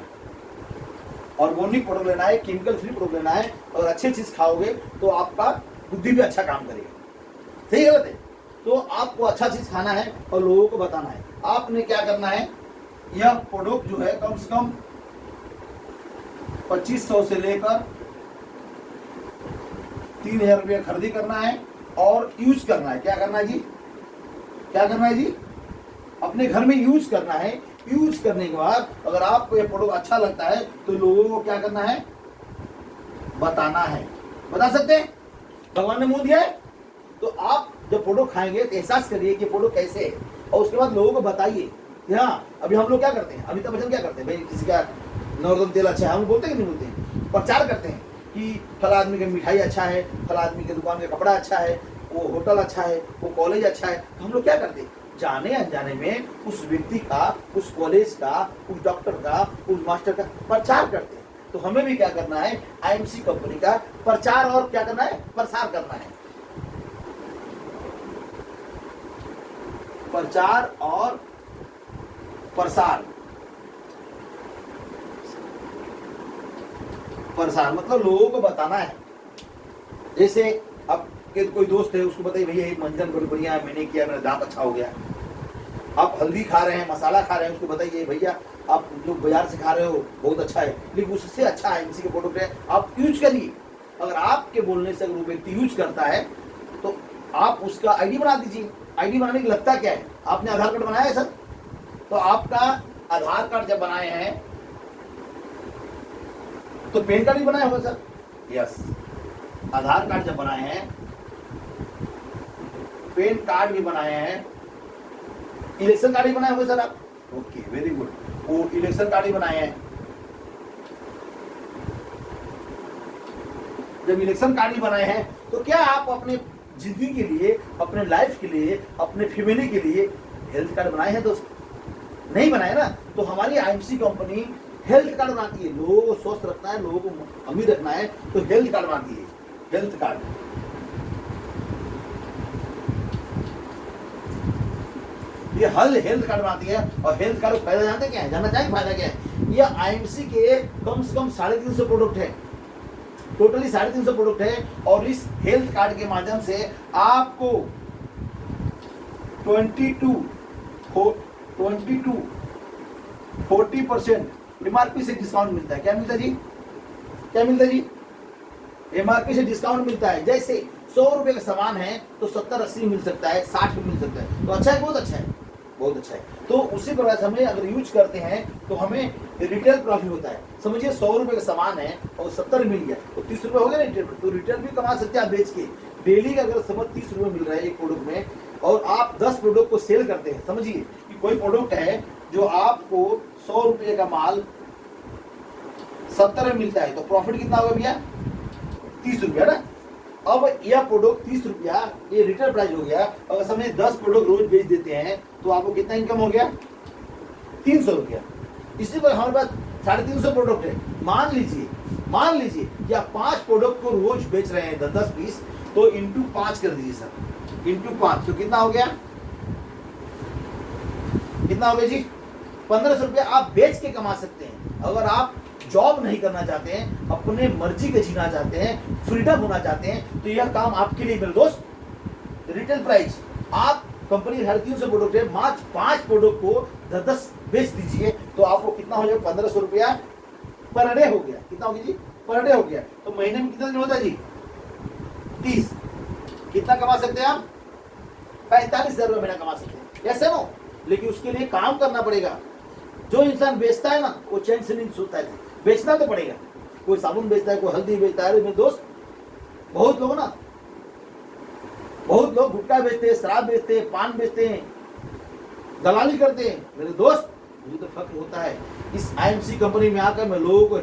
Speaker 1: ऑर्गेनिक प्रोडक्ट लेना है, केमिकल फ्री प्रोडक्ट लेना है। और अच्छी चीज खाओगे तो आपका बुद्धि भी अच्छा काम करेगा। सही गलत है? तो आपको अच्छा चीज खाना है और लोगों को बताना है। आपने क्या करना है, यह प्रोडक्ट जो है कम से कम 2500 से लेकर 3000 रुपया खरीदी करना है और यूज करना है। क्या करना है जी? क्या करना है जी? अपने घर में यूज करना है। यूज करने के बाद अगर आपको ये प्रोडक्ट अच्छा लगता है तो लोगों को क्या करना है? बताना है। बता सकते हैं? भगवान ने मुंह दिया है तो आप जब प्रोडक्ट खाएंगे तो एहसास करिए कि प्रोडक्ट कैसे है और उसके बाद लोगों को बताइए। हाँ, अभी हम लोग क्या करते हैं, अमिताभ बच्चन क्या करते हैं, भाई किसी का नवरत्न तेल अच्छा है, हम बोलते हैं कि नहीं बोलते हैं? प्रचार करते हैं कि फला आदमी का मिठाई अच्छा है, फला आदमी के दुकान का कपड़ा अच्छा है, वो होटल अच्छा है, वो कॉलेज अच्छा है। तो हम लोग क्या करते हैं, जाने अनजाने में उस व्यक्ति का, उस कॉलेज का, उस डॉक्टर का, उस मास्टर का प्रचार करते हैं। तो हमें भी क्या करना है, IMC कंपनी का प्रचार और क्या करना है, प्रसार करना है। प्रचार और प्रसार, प्रसार मतलब लोगों को बताना है। जैसे अब कोई दोस्त है, उसको बताइए भैया एक मंजन बड़ी बढ़िया है, मैंने किया, मेरा दांत अच्छा हो गया। आप हल्दी खा रहे हैं, मसाला खा रहे हैं, उसको बताइए भैया आप जो बाजार से खा रहे हो बहुत अच्छा है, लेकिन उससे अच्छा IMC के प्रोडक्ट है, आप यूज करिए। अगर आपके बोलने से अगर वो व्यक्ति यूज करता है तो आप उसका ID बना दीजिए। ID बनाने की लगता क्या है, आपने आधार कार्ड बनाया है सर? तो आपका आधार कार्ड जब बनाए हैं तो पैन कार्ड भी बनाया होगा सर? यस, आधार कार्ड जब बनाए हैं, पैन कार्ड भी बनाए हैं, इलेक्शन कार्ड भी बनाए होंगे सर आप? ओके, वेरी गुड, वो इलेक्शन कार्ड भी बनाए हैं। जब इलेक्शन कार्ड भी बनाए हैं तो क्या आप अपने जिंदगी के लिए, अपने लाइफ के लिए, अपने फैमिली के लिए हेल्थ कार्ड बनाए हैं दोस्त? नहीं बनाए ना। तो हमारी IMC कंपनी हेल्थ कार्ड बनाती है। लोगों को स्वस्थ रखना है, लोगों को अमीर रखना है, तो हेल्थ कार्ड बनाती है। हेल्थ कार्ड, ये हेल्थ कार्ड बनाती है। और हेल्थ कार्ड का फायदा जानते क्या है, जानना चाहिए फायदा क्या है? ये IMC के कम से कम 350 प्रोडक्ट है, टोटली 350 प्रोडक्ट है। और इस हेल्थ कार्ड के माध्यम से आपको 22 40% एमआरपी से डिस्काउंट मिलता है। क्या मिलता है जी? क्या मिलता है जी? एमआरपी से डिस्काउंट मिलता है। जैसे 100 रुपए का सामान है तो 70-80 मिल सकता है, 60 में मिल सकता है। तो अच्छा है, बहुत अच्छा है, बहुत अच्छा है। तो उसी प्रकार से हमें अगर यूज करते हैं तो हमें रिटेल प्रॉफिट होता है। समझिए 100 रुपए का सामान है और 70 मिल गया तो 30 रुपए हो गया रिटेल। तो रिटेल भी कमा सकते हैं आप बेच के। डेली का अगर समझ 30 रुपए मिल रहा है एक प्रोडक्ट में और आप 10 प्रोडक्ट को सेल करते हैं, समझिए कि कोई प्रोडक्ट है जो आपको 100 रुपए का माल 70 में मिलता है तो प्रॉफिट कितना होगा भैया? 30 रुपया ना। अब यह प्रोडक्ट 30 रुपया ये रिटेल प्राइस हो गया। अगर समझे 10 प्रोडक्ट रोज बेच देते हैं तो आपको कितना इनकम हो गया? 300 रुपया। इसी पर हमारे पास 350 प्रोडक्ट है। मान लीजिए कि आप 5 प्रोडक्ट को रोज बेच रहे हैं 10 पीस, तो इंटू 5 कर दीजिए सर, इंटू 5 तो कितना हो गया? कितना हो गया जी? 1500 रुपया आप बेच के कमा सकते हैं। अगर आप जॉब नहीं करना चाहते हैं, अपने मर्जी के जीना चाहते हैं, फ्रीडम होना चाहते हैं, तो यह काम आपके लिए मेरे दोस्त। रिटेल प्राइस आप कंपनी 350 प्रोडक्ट है, मात्र 5 प्रोडक्ट को 10 बेच दीजिए तो आपको कितना हो जाएगा? 1500 रुपया पर डे हो गया। कितना हो गया जी? पर डे हो गया। तो महीने में कितना दिन होता है जी? 30। कितना कमा सकते हैं आप? 45,000 रुपये महीना कमा सकते हैं। ऐसे नो, लेकिन उसके लिए काम करना पड़ेगा। जो इंसान बेचता है ना वो चैन से नहीं सोता है, बेचना तो पड़ेगा। कोई साबुन बेचता है, कोई हल्दी बेचता है। मेरे दोस्त बहुत लोग गुटखा बेचते हैं, शराब बेचते हैं, पान बेचते हैं, दलाली करते हैं। मेरे दोस्त मुझे तो फख्र होता है इस आईएमसी कंपनी में आकर मैं लोगों को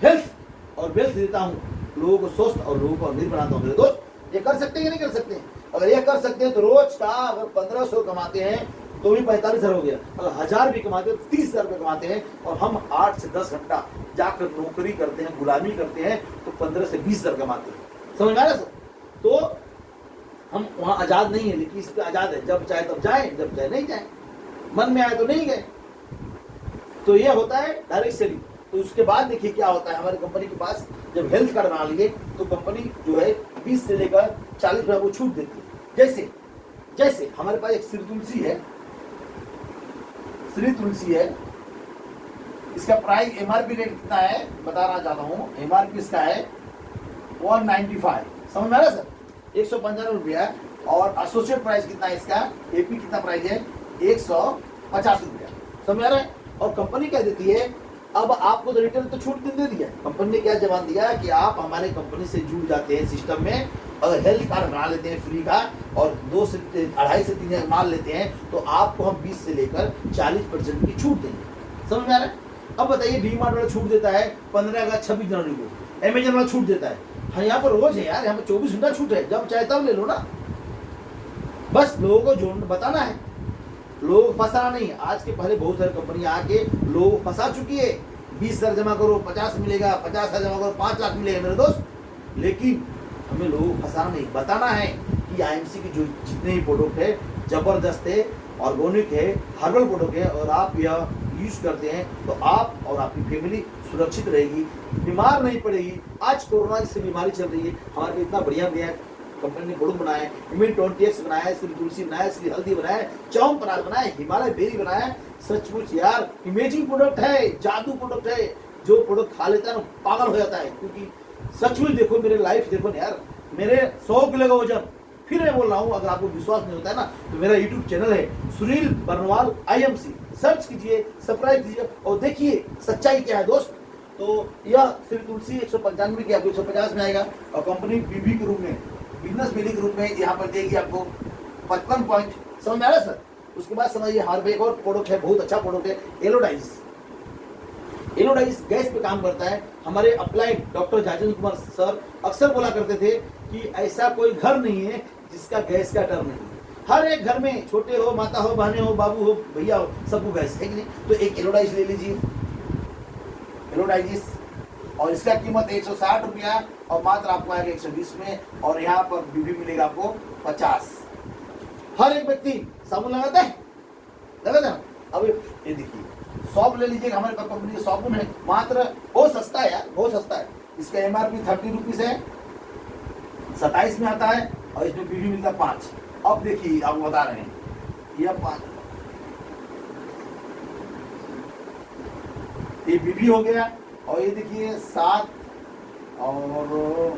Speaker 1: हेल्थ और वेल्थ देता हूँ, लोगों को स्वस्थ और लोगों को अमीर बनाता हूँ। मेरे दोस्त ये कर सकते हैं कि नहीं कर सकते? अगर ये कर सकते हैं तो रोज का अगर 1500 कमाते हैं तो भी 45,000 हो गया। अगर 1000 भी कमाते हैं तो 30,000 रुपये कमाते हैं और हम 8 से 10 घंटा जाकर नौकरी करते हैं, गुलामी करते हैं तो 15 से 20,000 कमाते हैं। समझ में आ रहा सर? तो हम वहाँ आज़ाद नहीं है, लेकिन इस पर आज़ाद है। जब चाहे तब जाए, जब चाहे नहीं जाए, मन में आए तो नहीं गए। तो ये होता है डायरेक्ट सेलिंग। तो उसके बाद देखिए क्या होता है हमारी कंपनी के पास। जब हेल्थ कार्ड बना लिए तो कंपनी जो है 20 से लेकर 40 रुपये को छूट देती है। जैसे हमारे पास एक श्री तुलसी है, इसका प्राइस एमआरपी रेट कितना है बताना चाहता हूँ। एमआरपी इसका है 195, समझ में आ रहा है सर? 195 रुपया। और एसोसिएट प्राइस कितना है इसका? एपी कितना प्राइस है? 150 रुपया। समझ आ रहा है? और कंपनी क्या देती है? अब आपको तो रिटेल तो छूट दे दिया। कंपनी ने क्या जवाब दिया कि आप हमारे कंपनी से जुड़ जाते हैं सिस्टम में, अगर हेल्थ कार्ड बना लेते हैं फ्री का और 2 से 2.5 से 3 माल लेते हैं तो आपको हम 20 से लेकर 40% की छूट देंगे। समझ में आ रहा है? अब बताइए डी-मार्ट वाला छूट देता है 15 अगस्त 26 जनवरी को, अमेजन वाला छूट देता है। हाँ यहाँ पर रोज है यार, यहाँ पर 24 घंटा छूट है, जब चाहे तब ले लो ना। बस लोगों को जोड़ बताना है, लोग फंसाना नहीं। आज के पहले बहुत सारी कंपनियां आके लोग फंसा चुकी है। 20,000 जमा करो 50 मिलेगा, 50,000 जमा करो 5 लाख मिलेगा मेरे दोस्त। लेकिन हमें लोगों को फंसाना नहीं, बताना है कि आईएमसी की जो जितने ही प्रोडक्ट है जबरदस्त है, ऑर्गेनिक है, हर्बल प्रोडक्ट है और आप यह यूज करते हैं तो आप और आपकी फैमिली सुरक्षित रहेगी, बीमार नहीं पड़ेगी। आज कोरोना जैसी बीमारी चल रही है, हमारे पे इतना बढ़िया कंपनी ने प्रोडक्ट बनाया है। इम्यून 20x बनाया है, श्री तुलसी बनाया है, श्री हल्दी बनाया है, च्यवनप्राश बनाया है, हिमालय बेरी बनाया है। सचमुच यार इमेजिंग प्रोडक्ट है, जादू प्रोडक्ट है। जो प्रोडक्ट खा लेता है ना पागल हो जाता है। क्योंकि सचमुच देखो मेरे लाइफ देखो ना यार, मेरे 100 किलो का वजन, फिर मैं बोल रहा हूँ, अगर आपको विश्वास नहीं होता है ना तो मेरा यूट्यूब चैनल है सुनील बर्नवाल आईएमसी, सर्च कीजिए, सब्सक्राइब कीजिए और देखिए सच्चाई क्या है दोस्त। तो यह श्री तुलसी 195 की आपको 150 में आएगा और कंपनी बीबी के रूप में, बिजनेस बिलिंग के रूप में यहाँ पर देगी आपको 55 पॉइंट। समझ में आ रहा है सर? उसके बाद समझिए हमारे पे एक और प्रोडक्ट है, बहुत अच्छा प्रोडक्ट है, एलोडाइज। एलोडाइज गैस पे काम करता है। हमारे अप्लाइड डॉक्टर जाजेंद्र कुमार सर अक्सर बोला करते थे कि ऐसा कोई घर नहीं है जिसका गैस का डर नहीं। हर एक घर में, छोटे हो, माता हो, बहने हो, बाबू हो, भैया हो, सबको गैस है कि नहीं? तो एक एलोडाइज ले लीजिए, एलोडाइजिस, और इसका कीमत 160 रुपया और मात्र आपको आएगा 120 में। और यहाँ पर बीबी मिलेगा आपको 50। हर एक व्यक्ति साबुन लगाता है ना? अब ये देखिए सॉप ले लीजिएगा, हमारे पास कंपनी का साबुन है, मात्र बहुत सस्ता है यार, बहुत सस्ता है। इसका एमआरपी 30 रुपीज है, 27 में आता है और इसमें बीबी मिलता है 5। अब देखिए आपको बता रहे हैं यह 5 ये बीबी हो गया, और ये देखिए 7 और 9,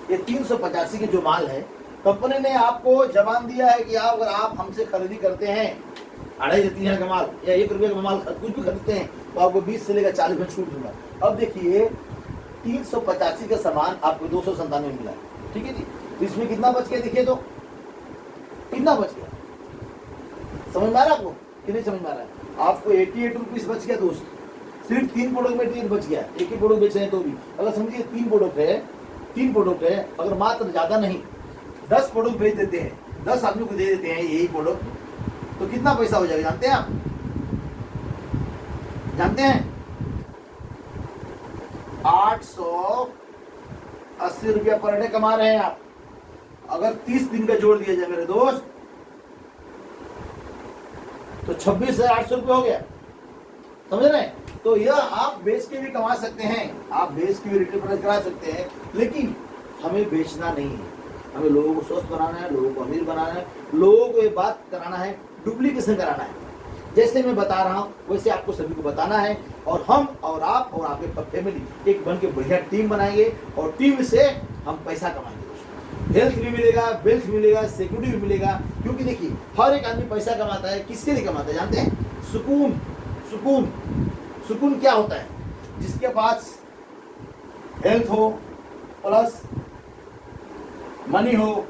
Speaker 1: ये 385 के जो माल है, कंपनी ने आपको जबान दिया है कि अगर आप हमसे खरीदी करते हैं 2.5 का माल या 1 रुपये का माल कुछ भी खरीदते हैं तो आपको 20 से लेकर 40 में छूट दूंगा। अब देखिए 385 का सामान आपको 297 मिला, ठीक है जी। तो इसमें कितना बच गया, देखिए तो कितना बच गया, समझ में आ रहा है आपको कि नहीं समझ में आ रहा है? आपको 88 रुपीज बच गया दोस्त, सिर्फ 3 प्रोडक्ट में बच गया। एक ही प्रोडक्ट बेच रहे हैं तो भी, अगर समझिए 3 प्रोडक्ट है, अगर मात्र ज्यादा नहीं 10 प्रोडक्ट बेच देते हैं, 10 आदमी को दे देते हैं यही प्रोडक्ट, तो कितना पैसा हो जाएगा जानते हैं आप? जानते हैं 880 रुपया पर डे कमा रहे हैं आप। अगर 30 दिन का जोड़ दिया जाए मेरे दोस्त तो 26,800 रुपये हो गया, समझ रहे हैं? तो यह आप बेच के भी कमा सकते हैं, आप बेच के भी रिटेल प्राइस करा सकते हैं, लेकिन हमें बेचना नहीं है, हमें लोगों को स्वस्थ बनाना है, लोगों को अमीर बनाना है, लोगों को ये बात कराना है, डुप्लीकेशन कराना है। जैसे मैं बता रहा हूँ वैसे आपको सभी को बताना है, और हम और आप और आपके फैमिली एक बन के बढ़िया टीम बनाएंगे, और टीम से हम पैसा कमाएंगे। हेल्थ भी मिलेगा, वेल्थ मिलेगा, सिक्योरिटी भी मिलेगा। क्योंकि देखिए हर एक आदमी पैसा कमाता है, किसके लिए कमाता है जानते हैं? सुकून। सुकून सुकून क्या होता है? जिसके पास हेल्थ हो, प्लस मनी हो,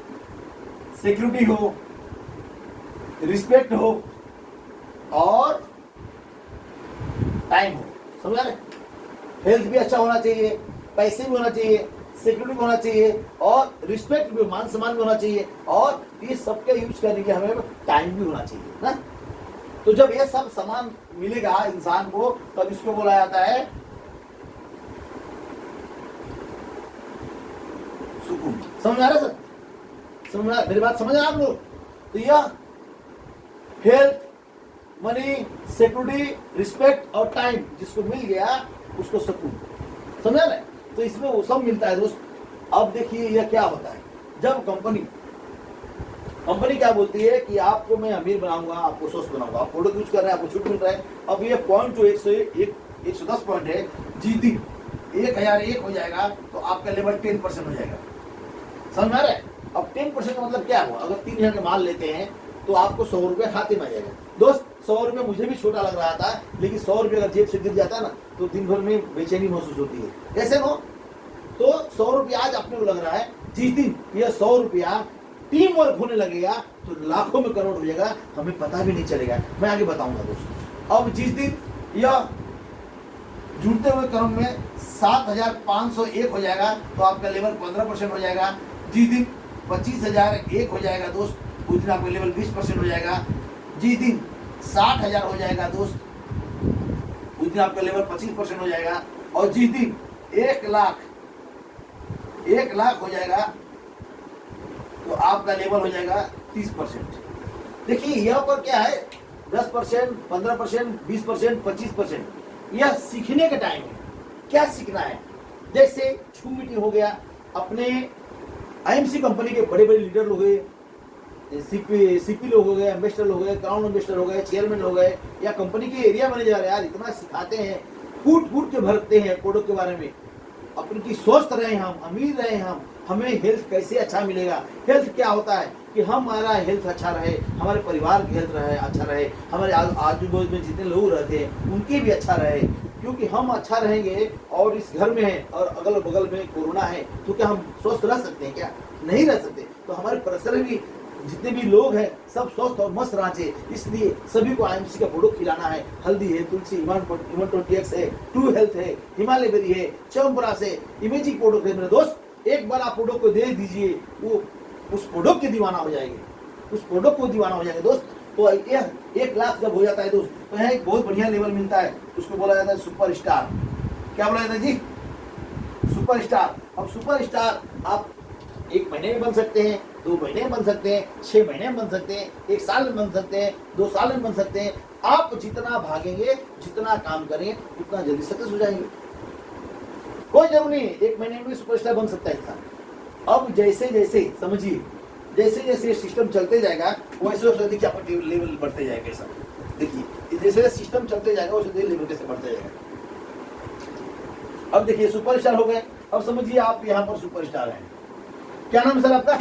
Speaker 1: सिक्योरिटी हो, रिस्पेक्ट हो और टाइम हो, समझ रहे? हेल्थ भी अच्छा होना चाहिए, पैसे भी होना चाहिए, सिक्योरिटी भी होना चाहिए, और रिस्पेक्ट भी, मान सम्मान भी होना चाहिए, और ये सबके यूज करने के हमें टाइम भी होना चाहिए ना। तो जब ये सब सामान मिलेगा इंसान को, तब इसको बोला जाता है सुकून। समझ आ रहा है सर? समझ आ रहा, मेरी बात समझ रहे हैं आप लोग? तो यह हेल्थ, मनी, सिक्योरिटी, रिस्पेक्ट और टाइम जिसको मिल गया उसको सुकून, समझ रहे? तो इसमें वो सब मिलता है दोस्त। अब देखिए यह क्या होता है, जब कंपनी क्या बोलती है कि आपको मैं अमीर बनाऊंगा, आपको स्वस्थ बनाऊंगा, आप प्रोडक्ट यूज कर रहे हैं, आपको छूट मिल रहा है। अब ये पॉइंट जो 110 पॉइंट है, जीती 1001 हो जाएगा तो आपका लेवल 10% हो जाएगा, समझ में आ रहा है? अब 10% का मतलब क्या हुआ? अगर 3000 का माल लेते हैं तो आपको 100 रुपये खाते में आ जाएगा। दोस्त 100 रुपये मुझे भी छोटा लग रहा था, लेकिन 100 रुपये अगर जेब से गिर जाता ना तो दिन भर में बेचैनी महसूस होती है, कैसे हो? तो 100 रुपया आज अपने को लग रहा है, जिस दिन यह 100 रुपया टीम वर्क होने लगेगा तो लाखों में करोड़ हो जाएगा, हमें पता भी नहीं चलेगा। मैं आगे बताऊंगा दोस्तों। अब जिस दिन यह जुड़ते हुए क्रम में 7,501 हो जाएगा तो आपका लेवल 15% हो जाएगा। जिस दिन 25,001 हो जाएगा दोस्त, उस दिन आपका लेवल 20% हो जाएगा। जिस दिन 60,000 हो जाएगा दोस्त, उस दिन आपका लेवल 25% हो जाएगा। और जिस दिन 1 लाख हो जाएगा तो आपका लेवल हो जाएगा 30%। देखिए यहाँ पर क्या है, 10%, 15%, 20%, 25%, यह सीखने का टाइम है। क्या सीखना है? जैसे छू मीटिंग हो गया, अपने आईएमसी कंपनी के बड़े बड़े लीडर लोग गए, सीपी लोग हो गए, इन्वेस्टर लोग गए, क्राउन इन्वेस्टर हो गए, चेयरमैन हो गए, या कंपनी के एरिया मैनेजर, यार इतना सिखाते हैं, कूट के भरते हैं प्रोडक्ट के बारे में, अपनी की स्वस्थ रहे हम, अमीर रहे हम, हमें हेल्थ कैसे अच्छा मिलेगा। हेल्थ क्या होता है कि हमारा हेल्थ अच्छा रहे, हमारे परिवार की हेल्थ रहे, अच्छा रहे, हमारे आजू बाजू में जितने लोग रहते हैं उनके भी अच्छा रहे। क्योंकि हम अच्छा रहेंगे और इस घर में है और अगल बगल में कोरोना है तो क्या हम स्वस्थ रह सकते हैं? क्या नहीं रह सकते। तो हमारे परिसर में भी जितने भी लोग हैं सब स्वस्थ और मस्त रहना चाहिए, इसलिए सभी को आईएमसी का प्रोडक्ट खिलाना है। हल्दी है, तुलसी, इमन 20X है, ट्रू हेल्थ है, हिमालय बेरी है, च्यवनप्राश है, इमेजिंग प्रोडक्ट है। मेरे दोस्त एक बार आप प्रोडक्ट को दे दीजिए, वो उस प्रोडक्ट के दीवाना हो जाएंगे, उस प्रोडक्ट को दीवाना हो जाएंगे दोस्त। तो 1 लाख जब हो जाता है दोस्त तो यहाँ एक बहुत बढ़िया लेवल मिलता है, उसको बोला जाता है सुपर स्टार। क्या बोला जाता है जी? Super star. अब सुपर स्टार आप 1 महीने में बन सकते हैं, 2 महीने में बन सकते हैं, 6 महीने में बन सकते हैं, 1 साल में बन सकते हैं, 2 साल में बन सकते हैं। आप जितना भागेंगे, जितना काम करेंगे, उतना जल्दी सक्सेस हो जाएंगे। कोई जरूरी नहीं 1 महीने में सुपरस्टार बन सकता है इंसान। अब जैसे जैसे समझिए, जैसे जैसे सिस्टम चलते जाएगा वैसे वैसे देखिए आपका लेवल बढ़ते जाएगा। कैसा देखिए, जैसे जैसे सिस्टम चलते जाएगा वैसे लेवल कैसे बढ़ते जाएगा। अब देखिए सुपरस्टार हो गए। अब समझिए आप यहाँ पर सुपरस्टार हैं। क्या नाम है सर आपका?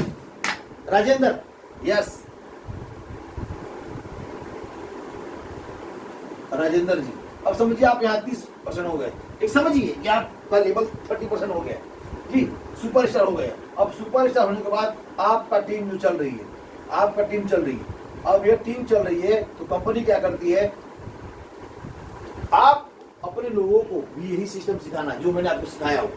Speaker 1: राजेंद्र। यस राजेंद्र जी। अब समझिए आप यहाँ 30% हो गए। एक समझिए कि आपका लेवल 30% हो गया जी, सुपरस्टार हो गया। अब सुपरस्टार होने के बाद आपका टीम जो चल रही है, आपका टीम चल रही है। अब ये टीम चल रही है तो कंपनी क्या करती है, आप अपने लोगों को भी यही सिस्टम सिखाना जो मैंने आपको सिखाया हो।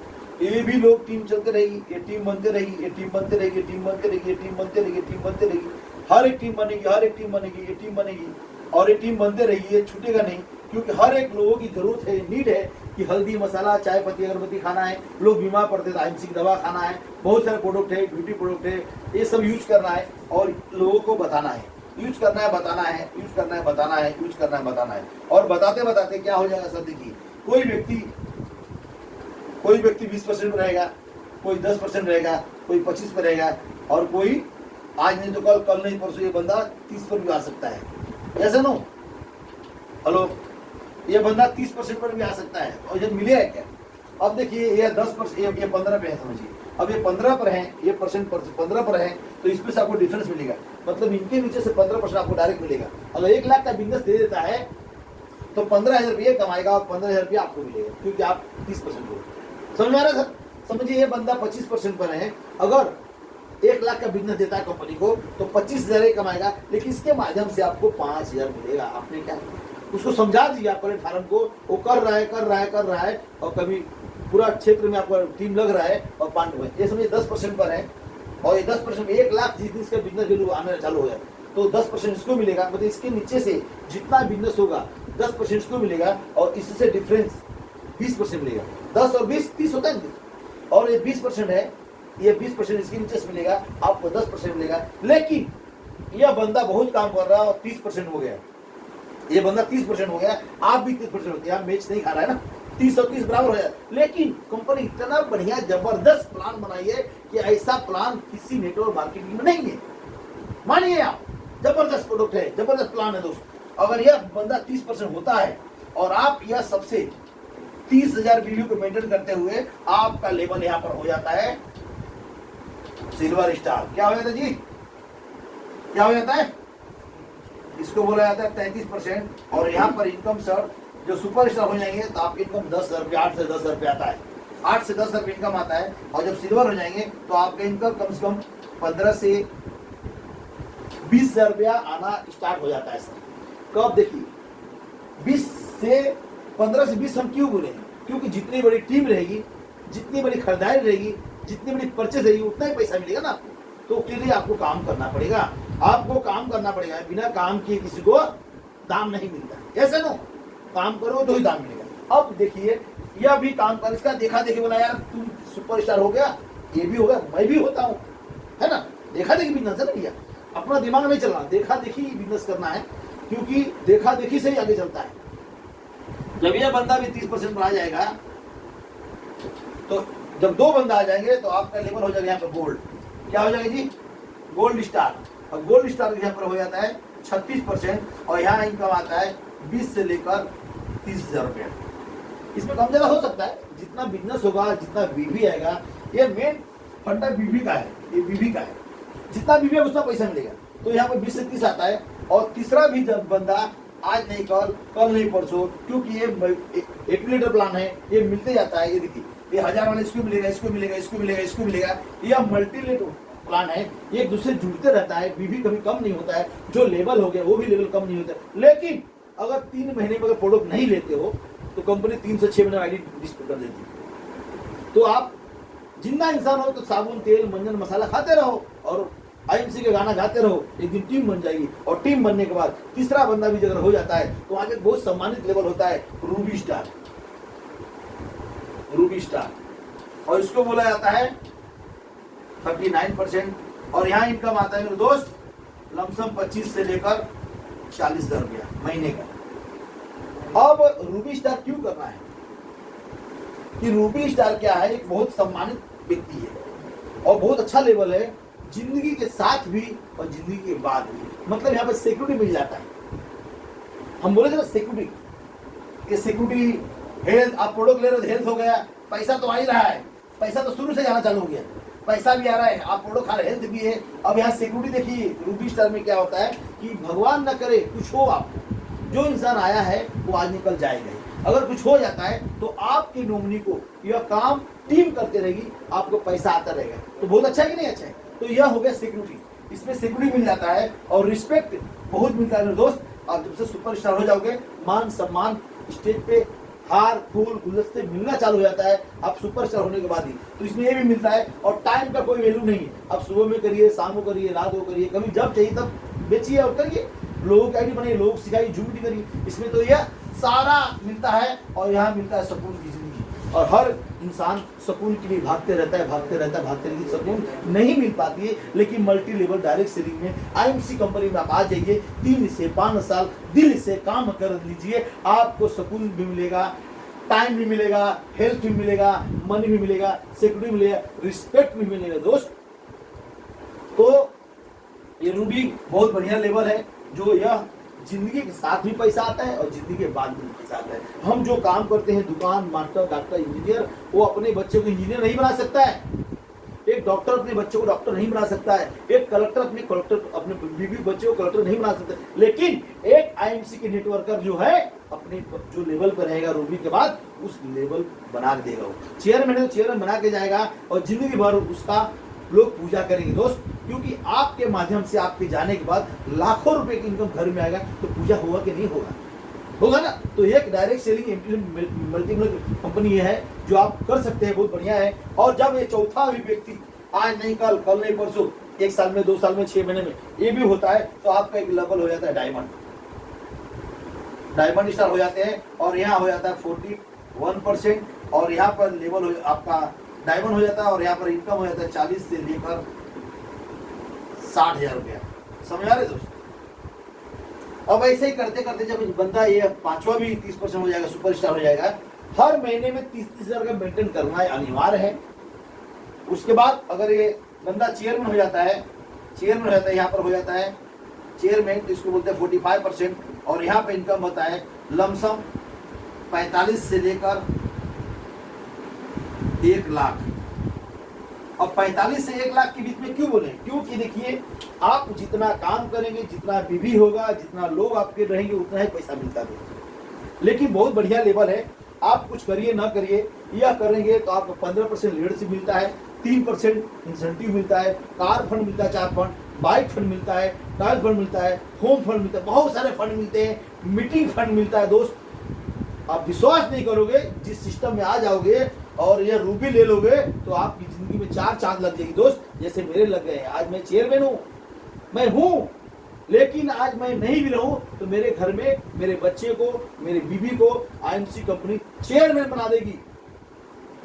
Speaker 1: ये भी लोग टीम चलते रहेगी, ये टीम बनते रहेगी, ये टीम बनते रहेगी, ये टीम बनते रहेगी, ये टीम बनते रहेगी, टीम बनते रहेगी। हर एक टीम बनेगी, हर एक टीम बनेगी, ये टीम बनेगी और ये टीम बनते रहेगी, ये छूटेगा नहीं। क्योंकि हर एक लोगों की जरूरत है, नीड है कि हल्दी मसाला चाय पत्ती अगरबत्ती खाना है, लोग बीमार पड़ते हैं IMC की दवा खाना है, बहुत सारे प्रोडक्ट है, ब्यूटी प्रोडक्ट है, ये सब यूज करना है और लोगों को बताना है। यूज करना है, बताना है, यूज करना है, बताना है, यूज करना है, बताना है। और बताते बताते क्या हो जाएगा सर, देखिए कोई व्यक्ति 20% पर रहेगा, कोई 10% रहेगा, कोई 25 पर रहेगा और कोई आज नहीं तो कल, कल नहीं परसों ये बंदा 30 पर भी आ सकता है। ऐसा नो, हेलो, ये बंदा 30% पर भी आ सकता है। और ये मिले है क्या? अब देखिए ये 10%, ये 15 पे है समझिए। अब ये 15 पर है, ये परसेंट 15 पर है तो इसमें से आपको डिफरेंस मिलेगा। मतलब इनके नीचे से 15% आपको डायरेक्ट मिलेगा। अगर 1 लाख का बिजनेस दे देता है तो 15,000 रुपये कमाएगा और 15,000 रुपये आपको मिलेगा, क्योंकि आप 30% हो। समझ में आ रहा है सर? समझिए ये बंदा 25% पर है। अगर 1 लाख का बिजनेस देता है कंपनी को तो 25,000 ही कमाएगा, लेकिन इसके माध्यम से आपको 5,000 मिलेगा। आपने क्या उसको समझा दिया प्लेटफार्म को, वो कर रहा है और कभी पूरा क्षेत्र में आपका टीम लग रहा है और पांड हुए। ये समझिए 10% पर है और ये 10% में 1 लाख जिस दिन इसका बिजनेस वैल्यू आने चालू हो जाए तो 10% इसको मिलेगा। मतलब इसके नीचे से जितना बिजनेस होगा 10% इसको मिलेगा और इससे डिफरेंस 20% मिलेगा। 10 और 20 30 होता है और ये 20% है, ये 20% इसके नीचे से मिलेगा, आपको 10% मिलेगा। लेकिन यह बंदा बहुत काम कर रहा है और 30% हो गया, ये बंदा 30% हो गया, आप भी 30% होते हैं। मैच नहीं खा रहा है ना, 30 और 30 बराबर हो जाए। लेकिन कंपनी इतना बढ़िया जबरदस्त प्लान बनाई है कि ऐसा प्लान किसी नेटवर्क मार्केटिंग में नहीं है। मानिए आप, जबरदस्त प्रोडक्ट है, जबरदस्त प्लान है दोस्तों। अगर यह बंदा 30% होता है और आप यह सबसे 30,000 वीडियो को मेंटेन करते हुए आपका लेवल यहाँ पर हो जाता है सिल्वर स्टार। क्या हो जाता है जी? क्या हो जाता है? इसको बोला जाता है 33%। और यहाँ पर इनकम सर जो सुपर स्टार हो जाएंगे तो आपकी इनकम 10,000 रुपये, 8 से 10,000 रुपये आता है, 8 से 10,000 रुपये इनकम आता है। और जब सिल्वर हो जाएंगे तो आपका इनकम कम से कम 15 से 20,000 रुपया आना स्टार्ट हो जाता है सर। कब? देखिए 15 से 20 हम क्यों बोले? क्योंकि जितनी बड़ी टीम रहेगी, जितनी बड़ी खरीदारी रहेगी, जितनी बड़ी परचेज रहेगी, उतना ही पैसा मिलेगा ना आपको। तो उसके लिए आपको काम करना पड़ेगा, आपको काम करना पड़ेगा। बिना काम किए किसी को दाम नहीं मिलता। ऐसे नो, काम करो तो ही दाम मिलेगा। अब देखिए यह भी काम कर, इसका देखा देखी बोला यार तुम सुपरस्टार हो गया, ये भी हो गया, मैं भी होता हूँ, है ना। देखा देखी बिजनेस है ना भैया, अपना दिमाग नहीं चलना, देखा देखी बिजनेस करना है, क्योंकि देखा देखी से ही आगे चलता है। जब यह बंदा भी 30% पर आ जाएगा तो जब 2 बंदा आ जाएंगे तो आपका लेवल हो जाएगा यहाँ पर गोल्ड। क्या हो जाएगा जी? Gold star. और गोल्ड स्टार यहाँ पर हो जाता है 36% और यहाँ इनकम आता है 20 से लेकर 30,000 रुपये। इसमें कम ज़्यादा हो सकता है, जितना बिजनेस होगा, जितना बीवी आएगा। ये मेन फंडा बीवी का है, ये बीवी का है, जितना बीवी है उतना पैसा मिलेगा। तो यहाँ पर 20 से 30 आता है। और तीसरा भी जब बंदा आज नहीं कल, कल नहीं परसों, क्योंकि ये एक्यूमुलेटर प्लान है, ये मिलते जाता है। ये देखिए ये 1000 वाले इसको मिलेगा, इसको मिलेगा, इसको मिलेगा, इसको मिलेगा। यह मल्टीलेटर प्लान है, ये एक दूसरे जुड़ते रहता है, बीवी कभी कम नहीं होता है। जो लेवल हो गया वो भी लेवल कम नहीं होता है। लेकिन अगर 3 महीने में अगर प्रोडक्ट नहीं लेते हो तो कंपनी 3 से 6 महीने आईडी डिस्प्ले कर देती है। तो आप जिंदा इंसान हो तो साबुन, तेल, मंजन, मसाला खाते रहो और IMC के गाना गाते रहो, एक दिन टीम बन जाएगी। और टीम बनने के बाद तीसरा बंदा भी अगर हो जाता है तो आगे बहुत सम्मानित लेवल होता है, रूबी स्टार। रूबी स्टार, और इसको बोला जाता है 39%। और यहाँ इनकम आता है मेरे दोस्त लमसम 25 से लेकर 40,000 रुपया महीने का। अब रूबी स्टार क्यों करना है कि रूबी स्टार क्या है? एक बहुत सम्मानित व्यक्ति है, और बहुत अच्छा लेवल है, जिंदगी के साथ भी और जिंदगी के बाद भी। मतलब यहाँ पे सिक्योरिटी मिल जाता है। हम बोले थे ना सिक्योरिटी, कि सिक्योरिटी हेल्थ, आप प्रोडक्ट ले रहे हो हेल्थ हो गया, पैसा तो आ ही रहा है, पैसा तो शुरू से जाना चालू हो गया, पैसा भी आ रहा है, आप प्रोडक्ट खा रहे, हेल्थ भी है। अब यहाँ सिक्योरिटी देखिए, रूबी स्टार में क्या होता है कि भगवान न करे कुछ हो आपको, जो इंसान आया है वो आज निकल जाएगा। अगर कुछ हो जाता है तो आपकी नॉमिनी को यह काम टीम करते रहेगी, आपको पैसा आता रहेगा। तो बहुत अच्छा है कि नहीं अच्छा है? तो यह हो गया सिक्योरिटी, इसमें सिक्योरिटी मिल जाता है और रिस्पेक्ट बहुत मिलता है मेरे दोस्त। आप जब से सुपरस्टार हो जाओगे, मान सम्मान स्टेज पे हार फूल गुलदस्ते मिलना चालू हो जाता है आप सुपरस्टार होने के बाद ही। तो इसमें ये भी मिलता है, और टाइम का कोई वैल्यू नहीं है। आप सुबह में करिए, शाम को करिए, रात को करिए, कभी जब चाहिए तब बेचिए और करिए, लोगों की आईडी बनाइए, लोग सिखाइए, झूठी करिए। इसमें तो यह सारा मिलता है, और यहाँ मिलता है सुकून की जिंदगी। और हर इंसान सुकून के लिए भागते रहता है, भागते रहता है, भागते रहता है, सुकून नहीं मिल पाती है। लेकिन मल्टी लेवल डायरेक्ट सेलिंग में आईएमसी कंपनी में आप आ जाइए, 3 से 5 साल दिल से काम कर लीजिए, आपको सुकून भी मिलेगा, टाइम भी मिलेगा, हेल्थ भी मिलेगा, मनी भी मिलेगा, सिक्योरिटी मिलेगा, रिस्पेक्ट भी मिलेगा दोस्त। तो ये रूबी बहुत बढ़िया लेवल है, जो यह जिंदगी के साथ भी पैसा आता है और जिंदगी के बाद भी पैसा आता है। हम जो काम करते हैं, दुकान, मास्टर, डॉक्टर, इंजीनियर, वो अपने बच्चे को इंजीनियर नहीं बना सकता है, एक डॉक्टर अपने बच्चे को डॉक्टर नहीं बना सकता है, एक कलेक्टर अपने बीवी बच्चे को कलेक्टर नहीं बना सकता। लेकिन एक आईएमसी के नेटवर्कर जो है, अपने जो लेवल पर रहेगा रूबी के बाद, उस लेवल बना के देगा। वो चेयरमैन है तो चेयरमैन बना के जाएगा, और जिंदगी भर उसका लोग पूजा करेंगे दोस्त। क्योंकि आपके माध्यम से, आपके जाने के बाद लाखों रुपए की इनकम घर में आएगा, तो पूजा होगा कि नहीं होगा? होगा ना। तो एक डायरेक्ट सेलिंग मल्टी कंपनी ये है जो आप कर सकते हैं, बहुत बढ़िया है। और जब ये चौथा भी व्यक्ति, आज नहीं कल, कल नहीं परसों, 1 साल में, 2 साल में, 6 महीने में ये भी होता है, तो आपका एक लेवल हो जाता है डायमंड स्टार हो जाते हैं। और यहाँ हो जाता है 41%, और यहाँ पर लेवल आपका डायमंड हो जाता है, और यहाँ पर इनकम हो जाता है 40 से लेकर 60,000 रुपया। समझ आ रहे दोस्त? अब ऐसे ही करते करते जब बंदा ये 5वां भी 30% हो जाएगा, सुपरस्टार हो जाएगा, हर महीने में 30,000 का मेंटेन करना अनिवार्य है। उसके बाद अगर ये बंदा चेयरमैन हो जाता है, यहाँ पर हो जाता है चेयरमैन, तो इसको बोलते हैं 45%, और यहाँ पे इनकम होता है लमसम 45 से लेकर 1 लाख। अब 45 से 1 लाख के बीच में क्यों बोले? क्योंकि देखिए, आप जितना काम करेंगे, जितना बीवी होगा, जितना लोग आपके रहेंगे, उतना ही पैसा मिलता है। लेकिन बहुत बढ़िया लेवल है, आप कुछ करिए ना करिए, यह करेंगे तो आपको 15% लीडरशिप मिलता है, 3% इंसेंटिव मिलता है, कार फंड मिलता है, 4 फंड, बाइक फंड मिलता है, टायर फंड मिलता है, होम फंड मिलता है, बहुत सारे फंड मिलते हैं, मीटिंग फंड मिलता है दोस्त। आप विश्वास नहीं करोगे, जिस सिस्टम में आ जाओगे और ये रूबी ले लोगे, तो आपकी जिंदगी में 4 चांद लग जाएगी दोस्त, जैसे मेरे लग गए हैं। आज मैं चेयरमैन हूँ, मैं हूँ, लेकिन आज मैं नहीं भी रहूं तो मेरे घर में मेरे बच्चे को, मेरी बीवी को आईएमसी कंपनी चेयरमैन बना देगी।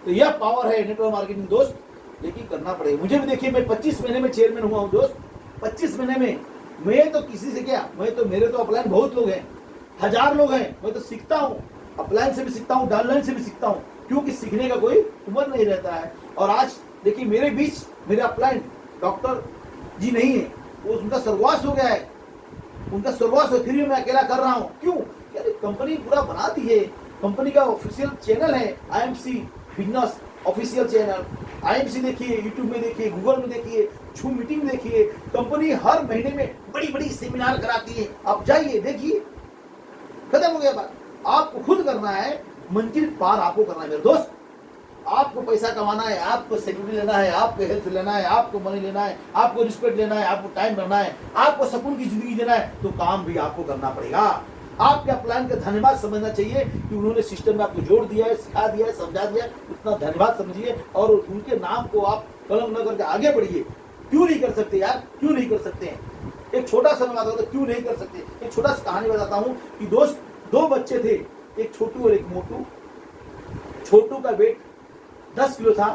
Speaker 1: तो यह पावर है नेटवर्क मार्केटिंग दोस्त, लेकिन करना पड़ेगा। मुझे भी देखिए, मैं 25 महीने में चेयरमैन हुआ हूँ दोस्त, 25 महीने में। मैं तो किसी से क्या, मैं तो, मेरे तो अपलाइन बहुत लोग हैं, 1000 लोग हैं, मैं तो सीखता हूँ, अपलाइन से भी सीखता हूँ, डाउनलाइन से भी सीखता हूँ, क्योंकि सीखने का कोई उम्र नहीं रहता है। और आज देखिए, मेरे बीच मेरे अपलाइन डॉक्टर जी नहीं है, वो उनका सर्ववास हो गया है, उनका सर्ववास हो, फिर भी मैं अकेला कर रहा हूँ। क्यों? यार कंपनी पूरा बना दी है, कंपनी का ऑफिशियल चैनल है IMC business official channel. IMC देखिए, यूट्यूब में देखिए, गूगल में देखिए, जूम मीटिंग में देखिए, कंपनी हर महीने में बड़ी बड़ी सेमिनार कराती है, आप जाइए देखिए। खत्म हो गया बात, आपको खुद करना है, मंजिल पार आपको करना है मेरे दोस्त। आपको पैसा कमाना है, आपको सिक्योरिटी लेना है, आपको हेल्थ लेना है, आपको मनी लेना है, आपको रिस्पेक्ट लेना है, आपको टाइम करना है, आपको सुकून की जिंदगी देना है, तो काम भी आपको करना पड़ेगा। आपके अपलाइन का धन्यवाद समझना चाहिए कि उन्होंने सिस्टम में आपको जोड़ दिया है, सिखा दिया है, समझा दिया है, उतना धन्यवाद समझिए, और उनके नाम को आप कलम न करके आगे बढ़िए। क्यों नहीं कर सकते यार, क्यों नहीं कर सकते हैं? एक छोटा सा मैं बताता हूँ क्यों नहीं कर सकते। एक छोटा सा कहानी बताता हूँ कि दोस्त, 2 बच्चे थे, एक छोटू और एक मोटू। छोटू का वेट 10 किलो था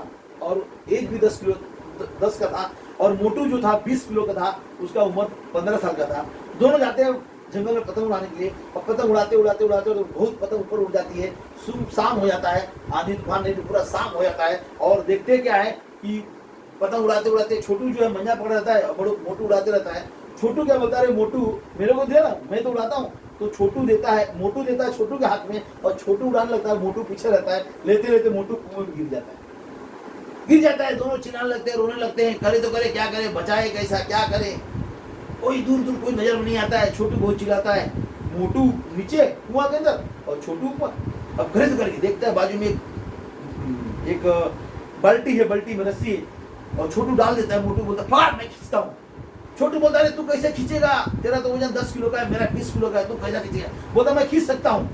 Speaker 1: और एज भी 10 का था, और मोटू जो था 20 किलो का था, उसका उम्र 15 साल का था। दोनों जाते हैं जंगल में पतंग उड़ाने के लिए, और पतंग उड़ाते उड़ाते उड़ाते तो बहुत पतंग ऊपर उड़ जाती है, शाम हो जाता है, आंधी तूफान नहीं तो पूरा शाम हो जाता है। और देखते क्या है कि पतंग उड़ाते उड़ाते छोटू जो है मंजा पकड़ रहता है और बड़ो मोटू उड़ाते रहता है। छोटू क्या बोलता है, अरे मोटू मेरे को दे ना, मैं तो उड़ाता हूँ। तो छोटू देता है, मोटू देता है छोटू के हाथ में और छोटू उड़ाने लगता है, मोटू पीछे रहता है। लेते लेते मोटू कुएं में गिर जाता है। दोनों चिल्लाने लगते हैं, रोने लगते हैं, करे तो करे क्या करे, बचाए कैसा, क्या करे, कोई दूर दूर कोई नजर में नहीं आता है। छोटू बहुत चिल्लाता है, मोटू नीचे कुआं के अंदर और छोटू ऊपर। अब घरे करके देखता है बाजू में एक बाल्टी है, बाल्टी में रस्सी है और छोटू डाल देता है। मोटू बोलता है फाड़, मैं खींचता हूँ। छोटू बोलता है तू कैसे खींचेगा, तेरा तो वजन 10 किलो का है, मेरा 20 किलो का है, तू कैसा खींचेगा। बोलता मैं खींच सकता हूँ।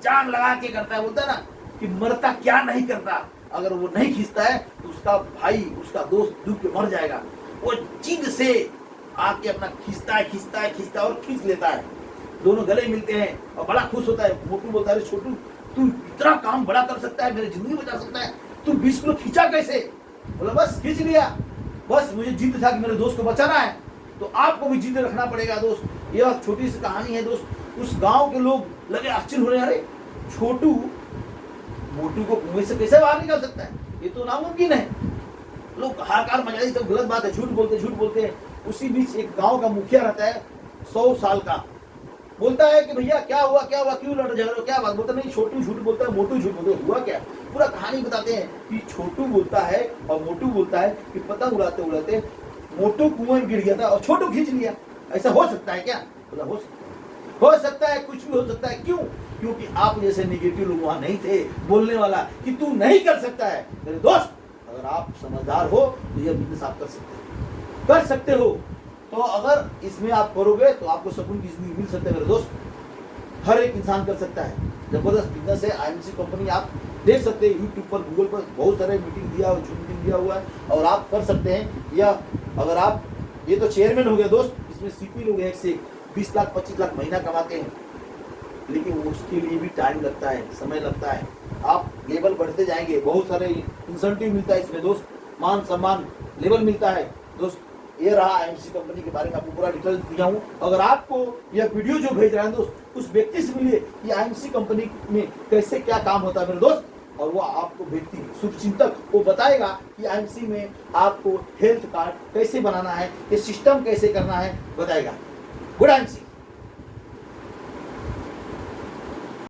Speaker 1: जान लगा के करता है, बोलता है ना कि मरता क्या नहीं करता। अगर वो नहीं खींचता है तो उसका भाई, उसका दोस्त डूब के मर जाएगा। वो जिद से आके अपना खींचता है और खींच लेता है। दोनों गले मिलते हैं और बड़ा खुश होता है। मोटू बोलता है छोटू तू इतना काम बड़ा कर सकता है, मेरी जिंदगी बचा सकता है, तू 20 किलो खींचा कैसे। बोला बस खींच लिया, बस मुझे जिद था कि मेरे दोस्त को बचाना है, तो आपको भी जिद रखना पड़ेगा दोस्त। यह छोटी सी कहानी है दोस्त। उस गांव के लोग लगे आश्चर्य होने, अरे छोटू मोटू को कुएं से कैसे बाहर निकाल सकता है, ये तो नामुमकिन है। लोग हाहाकार मचा दी, सब गलत बात है, झूठ बोलते हैं। उसी बीच एक गांव का मुखिया रहता है 100 साल का, बोलता है कि भैया क्या हुआ, क्यों लड़ झगड़ो, क्या बात। बोलता नहीं, छोटू झूठ बोलता है, मोटू झूठ बोलता है, हुआ क्या। पूरा कहानी बताते हैं कि छोटू बोलता है और मोटू बोलता है कि पतंग उड़ाते उड़ाते मोटू कुएं में गिर गया था और छोटू खींच लिया। ऐसा हो सकता है क्या। बोला हो सकता है, कुछ भी हो सकता है। क्यों, क्योंकि आप जैसे निगेटिव लोग वहां नहीं थे बोलने वाला कि तू नहीं कर सकता है। मेरे दोस्त अगर आप समझदार हो तो यह बिजनेस आप कर सकते हो। तो अगर इसमें आप करोगे तो आपको सुकून की जिंदगी मिल सकता है मेरे दोस्त। हर एक इंसान कर सकता है, जबरदस्त बिजनेस है। आईएमसी कंपनी आप देख सकते हैं यूट्यूब पर, गूगल पर बहुत सारे मीटिंग दिया हुआ, जूम मीटिंग दिया हुआ है और आप कर सकते हैं। या अगर आप, ये तो चेयरमैन हो गया दोस्त, इसमें सीपी लोग एक से 20 लाख 25 लाख महीना कमाते हैं, लेकिन उसके लिए भी टाइम लगता है, समय लगता है। आप लेवल बढ़ते जाएंगे, बहुत सारे इंसेंटिव मिलता है इसमें दोस्त, मान सम्मान लेवल मिलता है दोस्त। ये रहा आईएमसी कंपनी के बारे में आपको पूरा डिटेल दिया हूँ। अगर आपको यह वीडियो जो भेज रहा है दोस्त उस व्यक्ति से मिलिए कि आईएमसी कंपनी में कैसे क्या काम होता है मेरे दोस्त, और वो आपको व्यक्ति शुभचिंतक वो बताएगा कि आईएमसी में आपको हेल्थ कार्ड कैसे बनाना है, ये सिस्टम कैसे करना है बताएगा। Good IMC.